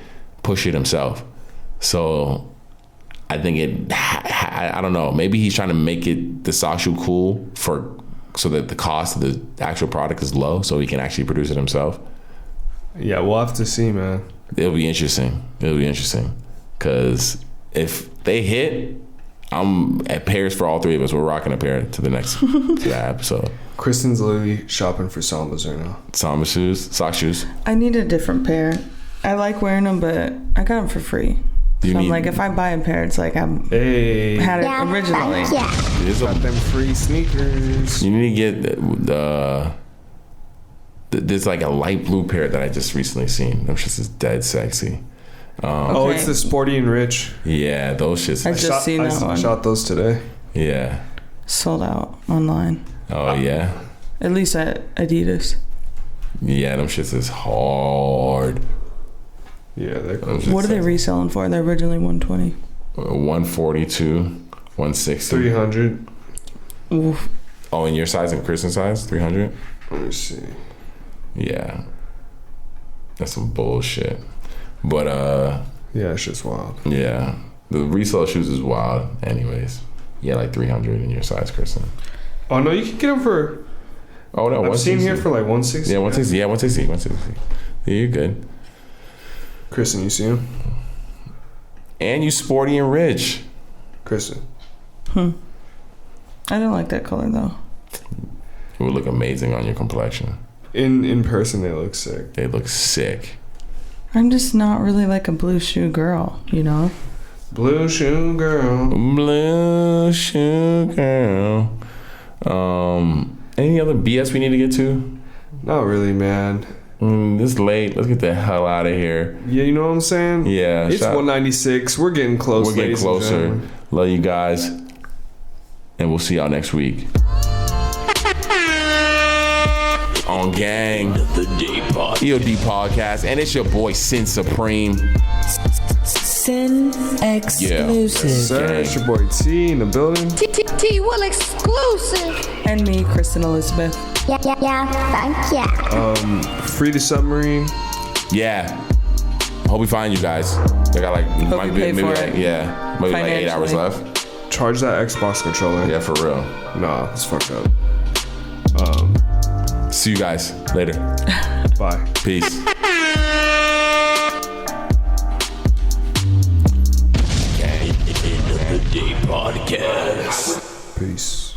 push it himself. So I think I don't know. Maybe he's trying to make the sock shoe cool so that the cost of the actual product is low, so he can actually produce it himself. Yeah, we'll have to see, man. It'll be interesting. Because if they hit, I'm at pairs for all three of us. We're rocking a pair to the next to that episode. Kristen's literally shopping for Sambas right now. Samba shoes, sock shoes. I need a different pair. I like wearing them, but I got them for free. So I'm like, if I buy a pair, it's like I had it originally. Got them free sneakers. You need to get there's like a light blue pair that I just recently seen. Them shits is dead sexy. Oh, it's the Sporty and Rich. Yeah, those shits. I just seen that one. I shot those today. Yeah. Sold out online. Oh, yeah? At least at Adidas. Yeah, them shits is hard. Yeah, they're cool. What are they reselling for? They're originally 120. 142, 160. 300. Oof. Oh, in your size and Kristen's size? 300? Let me see. Yeah. That's some bullshit. But, yeah, it's just wild. Yeah. The resale shoes is wild anyways. Yeah, like 300 in your size, Kristen. Oh, no, you can get them for... Oh, no, I've seen here for like 160. Yeah, 160. Yeah, 160. Yeah, you're good. Kristen, you see him? And you sporty and rich. Kristen. I don't like that color, though. It would look amazing on your complexion. In person, they look sick. They look sick. I'm just not really like a blue shoe girl, you know? Blue shoe girl. Blue shoe girl. Any other BS we need to get to? Not really, man. This late. Let's get the hell out of here. Yeah, you know what I'm saying? Yeah. It's 196. We're getting close. We're getting closer. Love you guys. And we'll see y'all next week. On Gang. The Day Pod. EOD Podcast. And it's your boy, Sin Supreme. Sin exclusive. Yes, sir. It's your boy T in the building. T Will exclusive. And me, Kristen Elizabeth. Free the submarine. Yeah. Hope we find you guys. They got like Hope you pay for it. Yeah, maybe like 8 hours left. Charge that Xbox controller. Yeah, for real. Nah, it's fucked up. See you guys later. Bye. Peace. End of the Day Podcast. Peace.